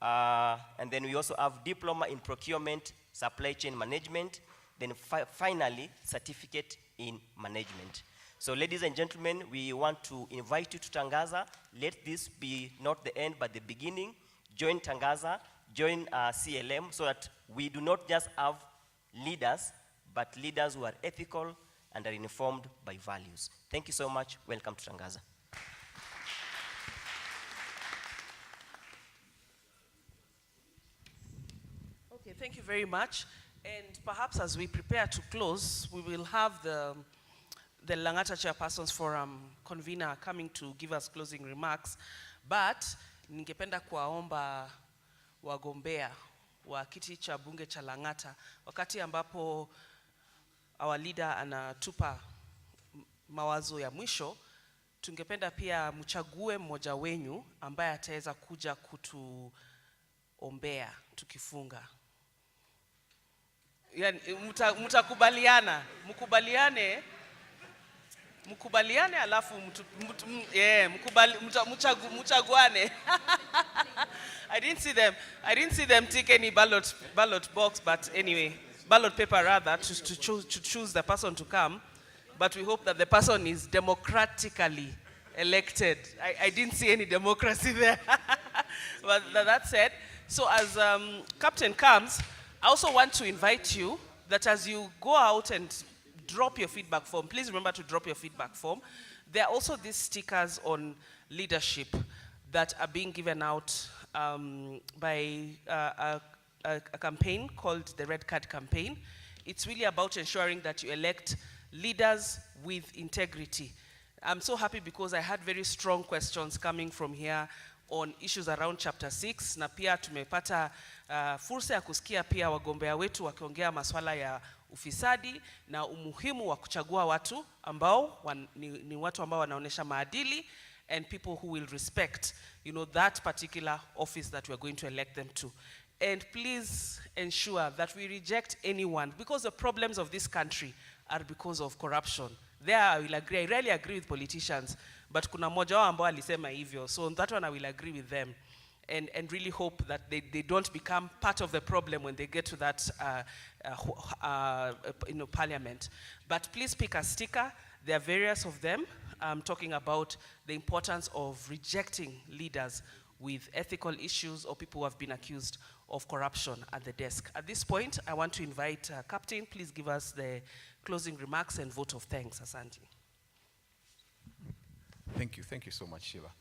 Speaker 15: and then we also have Diploma in Procurement, Supply Chain Management, then finally, Certificate in Management. So ladies and gentlemen, we want to invite you to Tangaza. Let this be not the end, but the beginning. Join Tangaza, join CLM, so that we do not just have leaders, but leaders who are ethical and are informed by values. Thank you so much. Welcome to Tangaza.
Speaker 14: Okay, thank you very much. And perhaps as we prepare to close, we will have the Langata Chairpersons Forum convener coming to give us closing remarks. But ningependa kuwaomba wagombea wa kiti cha bunge cha Langata, wakati ambapo our leader anatupa mawazo ya mwisho, tungependa pia mchague mmoja wenyu ambaye ataweza kuja kutuombea tukifunga. Yani mtakubaliana, mkubaliane alafu mchaguane. I didn't see them take any ballot box, but anyway, ballot paper rather, to choose the person to come. But we hope that the person is democratically elected. I didn't see any democracy there. But that said, so as Captain comes, I also want to invite you that as you go out and drop your feedback form, please remember to drop your feedback form. There are also these stickers on leadership that are being given out by a campaign called the Red Card Campaign. It's really about ensuring that you elect leaders with integrity. I'm so happy because I had very strong questions coming from here on issues around chapter 6, na pia tumepata fursa ya kusikia pia wagombea wetu wakiongea masuala ya ufisadi na umuhimu wa kuchagua watu ambao ni watu ambao wanaonesha maadili, and people who will respect, that particular office that we are going to elect them to. And please ensure that we reject anyone, because the problems of this country are because of corruption. There I will agree. I rarely agree with politicians, but kuna mmoja wao ambao alisema hivyo. So on that one I will agree with them, and really hope that they don't become part of the problem when they get to that parliament. But please pick a sticker. There are various of them talking about the importance of rejecting leaders with ethical issues or people who have been accused of corruption at the desk. At this point, I want to invite Captain, please give us the closing remarks and vote of thanks. Asante.
Speaker 16: Thank you so much, Sheila.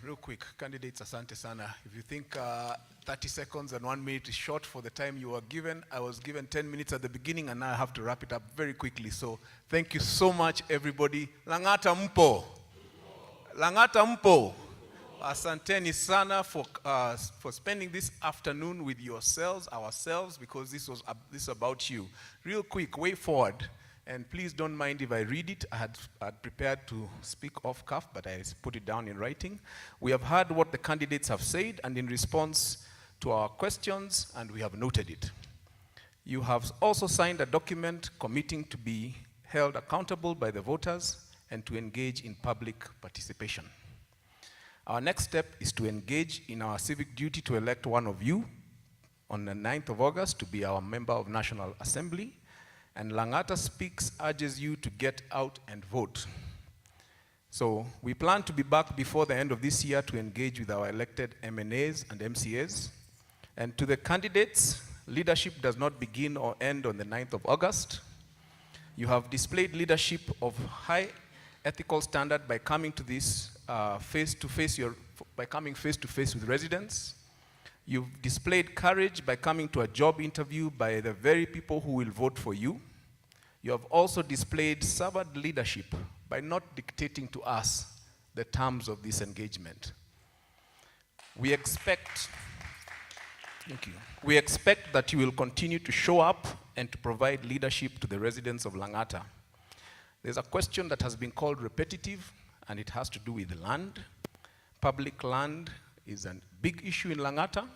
Speaker 16: Real quick, candidates, asante sana. If you think 30 seconds and 1 minute is short for the time you were given, I was given 10 minutes at the beginning and now I have to wrap it up very quickly. So thank you so much, everybody. Langata mpo. Langata mpo. Asanteni sana for spending this afternoon with yourselves, ourselves, because this is about you. Real quick, way forward. And please don't mind if I read it. I had prepared to speak off cuff, but I put it down in writing. We have heard what the candidates have said, and in response to our questions, and we have noted it. You have also signed a document committing to be held accountable by the voters and to engage in public participation. Our next step is to engage in our civic duty to elect one of you on the 9th of August to be our member of National Assembly. And Langata Speaks urges you to get out and vote. So we plan to be back before the end of this year to engage with our elected MNAs and MCAs. And to the candidates, leadership does not begin or end on the 9th of August. You have displayed leadership of high ethical standard by coming to this face-to-face with residents. You've displayed courage by coming to a job interview by the very people who will vote for you. You have also displayed servant leadership by not dictating to us the terms of this engagement. We expect that you will continue to show up and to provide leadership to the residents of Langata. There's a question that has been called repetitive, and it has to do with land. Public land is a big issue in Langata.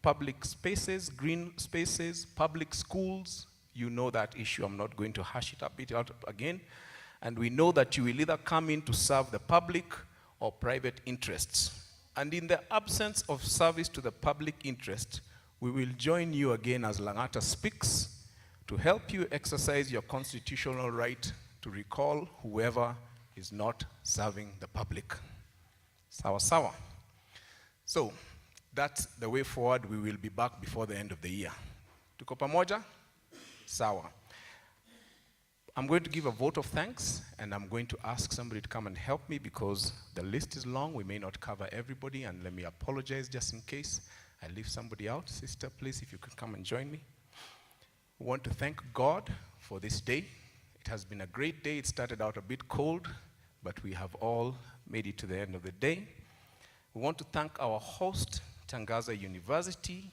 Speaker 16: Public spaces, green spaces, public schools, you know that issue. I'm not going to hash it out again. And we know that you will either come in to serve the public or private interests. And in the absence of service to the public interest, we will join you again as Langata Speaks to help you exercise your constitutional right to recall whoever is not serving the public. Sawa sawa. So that's the way forward. We will be back before the end of the year. Tuko pamoja? Sawa. I'm going to give a vote of thanks, and I'm going to ask somebody to come and help me because the list is long. We may not cover everybody, and let me apologize just in case I leave somebody out. Sister, please, if you could come and join me. We want to thank God for this day. It has been a great day. It started out a bit cold, but we have all made it to the end of the day. We want to thank our host, Tangaza University,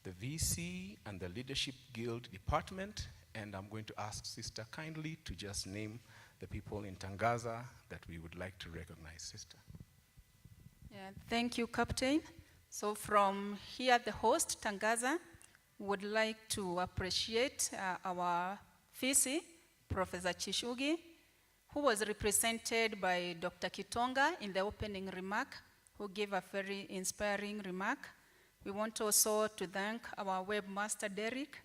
Speaker 16: the VC, and the Leadership Guild Department. And I'm going to ask Sister kindly to just name the people in Tangaza that we would like to recognize. Sister.
Speaker 17: Yeah, thank you, Captain. So from here, the host, Tangaza, would like to appreciate our VC, Professor Chishugi, who was represented by Dr. Kitonga in the opening remark, who gave a very inspiring remark. We want also to thank our webmaster, Derek,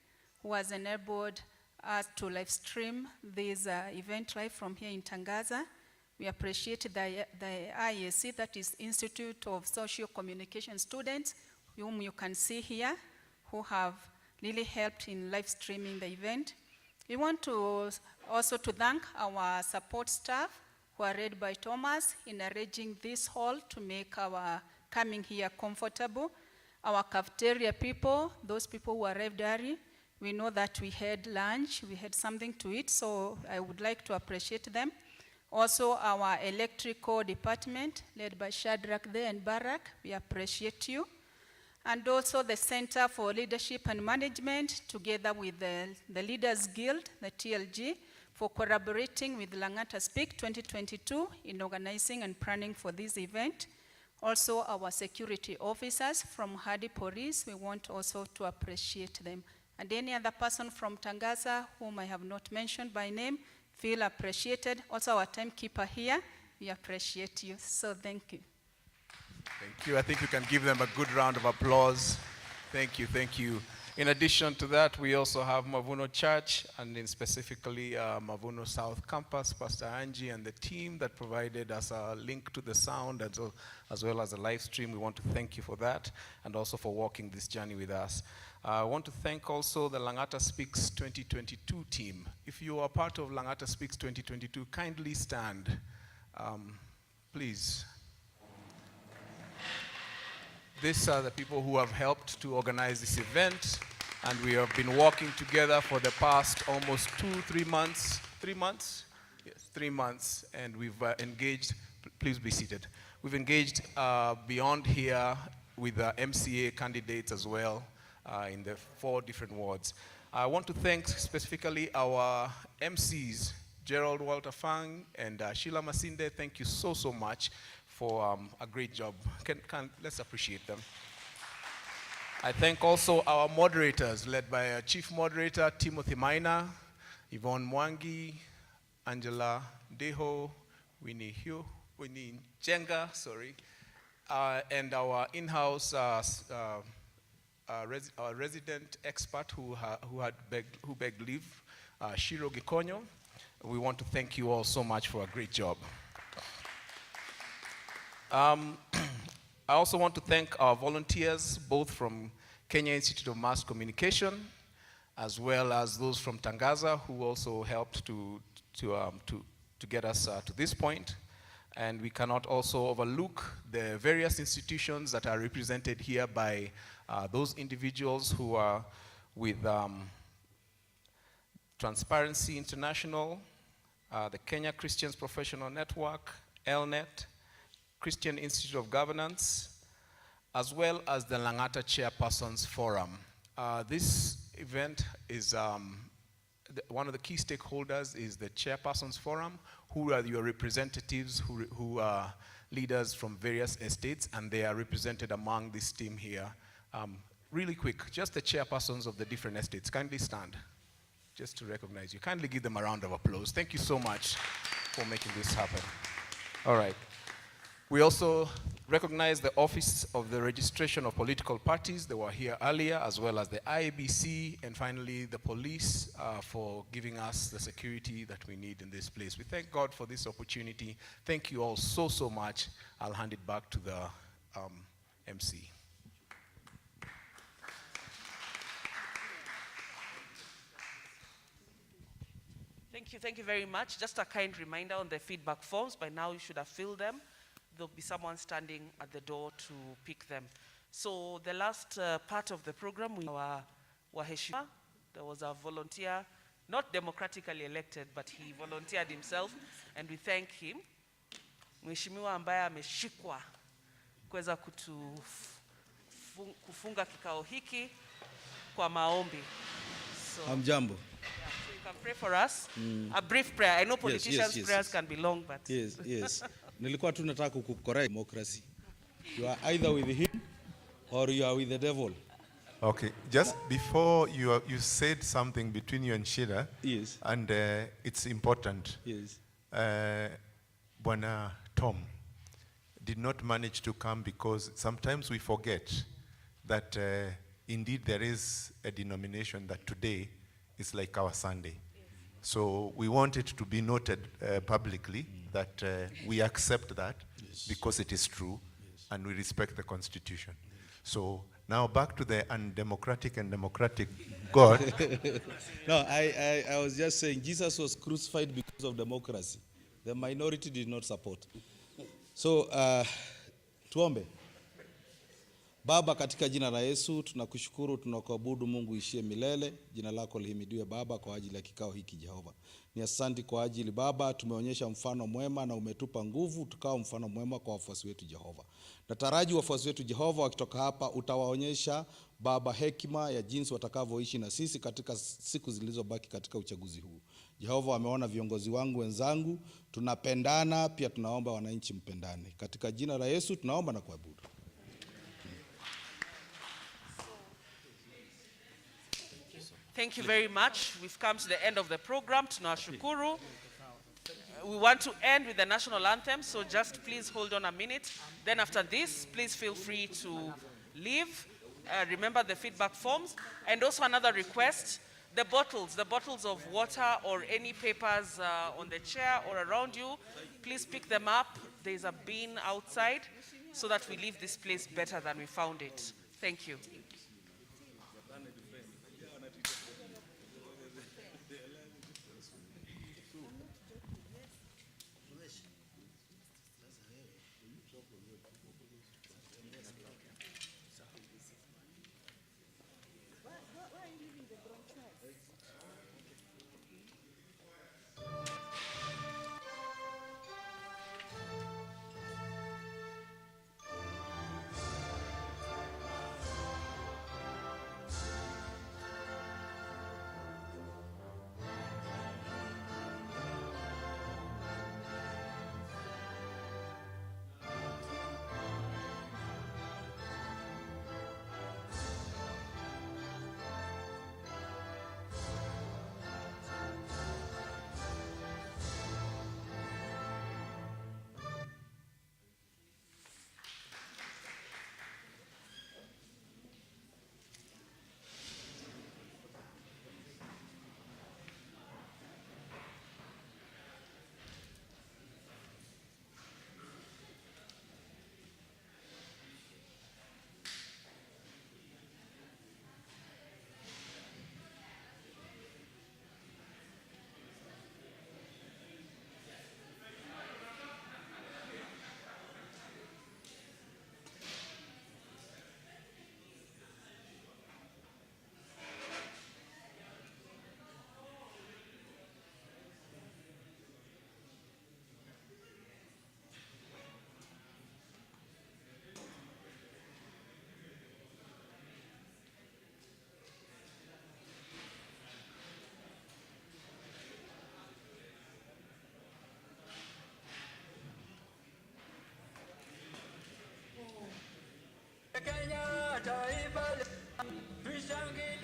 Speaker 17: who has enabled us to live stream this event live from here in Tangaza. We appreciate the IAC, that is Institute of Social Communication Students, whom you can see here, who have really helped in live streaming the event. We want to also to thank our support staff, who are led by Thomas in arranging this hall to make our coming here comfortable. Our cafeteria people, those people who arrived early, we know that we had lunch, we had something to eat, so I would like to appreciate them. Also, our electrical department, led by Shadrach there and Barak, we appreciate you. And also the Center for Leadership and Management, together with the Leaders Guild, the TLG, for collaborating with Langata Speak 2022 in organizing and planning for this event. Also, our security officers from Hadi Police, we want also to appreciate them. And any other person from Tangaza whom I have not mentioned by name, feel appreciated. Also our timekeeper here, we appreciate you. So thank you.
Speaker 16: Thank you. I think you can give them a good round of applause. Thank you, thank you. In addition to that, we also have Mavuno Church, and in specifically Mavuno South Campus, Pastor Angie and the team that provided us a link to the sound as well as a live stream. We want to thank you for that, and also for walking this journey with us. I want to thank also the Langata Speaks 2022 team. If you are part of Langata Speaks 2022, kindly stand, please. These are the people who have helped to organize this event, and we have been working together for the past almost 3 months. 3 months? Yes, 3 months, and we've engaged, please be seated. We've engaged beyond here with the MCA candidates as well in the 4 different wards. I want to thank specifically our MCs, Gerald Walter Fang and Sheila Masinde. Thank you so, so much for a great job. Let's appreciate them. I thank also our moderators, led by our Chief Moderator, Timothy Maina, Yvonne Mwangi, Angela Deho, Winnie Chenga, and our in-house our resident expert who begged leave, Shiro Gikonyo. We want to thank you all so much for a great job. I also want to thank our volunteers, both from Kenya Institute of Mass Communication, as well as those from Tangaza, who also helped to get us to this point. And we cannot also overlook the various institutions that are represented here by those individuals who are with Transparency International, the Kenya Christians Professional Network, ELNET, Christian Institute of Governance, as well as the Langata Chairpersons Forum. This event is, one of the key stakeholders is the Chairpersons Forum, who are your representatives who are leaders from various estates, and they are represented among this team here. Really quick, just the chairpersons of the different estates. Kindly stand, just to recognize you. Kindly give them a round of applause. Thank you so much for making this happen. All right. We also recognize the Office of the Registration of Political Parties. They were here earlier, as well as the IEBC, and finally the police for giving us the security that we need in this place. We thank God for this opportunity. Thank you all so, so much. I'll hand it back to the MC.
Speaker 14: Thank you very much. Just a kind reminder on the feedback forms. By now you should have filled them. There'll be someone standing at the door to pick them. So the last part of the program, we waheshimiwa. There was a volunteer, not democratically elected, but he volunteered himself, and we thank him. Mheshimiwa ambaye ameshikwa kuweza kufunga kikao hiki kwa maombi. So,
Speaker 3: Hamjambo.
Speaker 14: so you can pray for us. A brief prayer. I know politicians' prayers can be long, but
Speaker 3: yes. Nilikuwa tu nataka kucorrect democracy. You are either with him or you are with the devil.
Speaker 8: Okay, just before you said something between you and Shira.
Speaker 3: Yes.
Speaker 8: And it's important.
Speaker 3: Yes.
Speaker 8: Bwana Tom did not manage to come because sometimes we forget that indeed there is a denomination that today is like our Sunday. So we want it to be noted publicly that we accept that because it is true, and we respect the Constitution. So now back to the undemocratic and democratic God.
Speaker 3: No, I was just saying Jesus was crucified because of democracy. The minority did not support. So tuombe. Baba, katika jina la Yesu tunakushukuru, tunakuabudu Mungu ishie milele. Jina lako lihimidiwe Baba kwa ajili ya kikao hiki Jehova. Ni asante kwa ajili Baba, tumeonyesha mfano mwema na umetupa nguvu tukao mfano mwema kwa wafuasi wetu Jehova. Nataraji wafuasi wetu Jehova wakitoka hapa utawaonyesha Baba hekima ya jinsi watakavyoishi na sisi katika siku zilizobaki katika uchaguzi huu. Jehova, wameona viongozi wangu wenzangu, tunapendana, pia tunaomba wananchi mpendane. Katika jina la Yesu tunaomba na kuabudu.
Speaker 14: thank you very much. We've come to the end of the program. Tunawashukuru. We want to end with the national anthem, so just please hold on a minute. Then after this, please feel free to leave. Remember the feedback forms. And also another request, the bottles of water or any papers on the chair or around you, please pick them up. There's a bin outside so that we leave this place better than we found it. Thank you.
Speaker 18: Kenya taifa, tushangilie.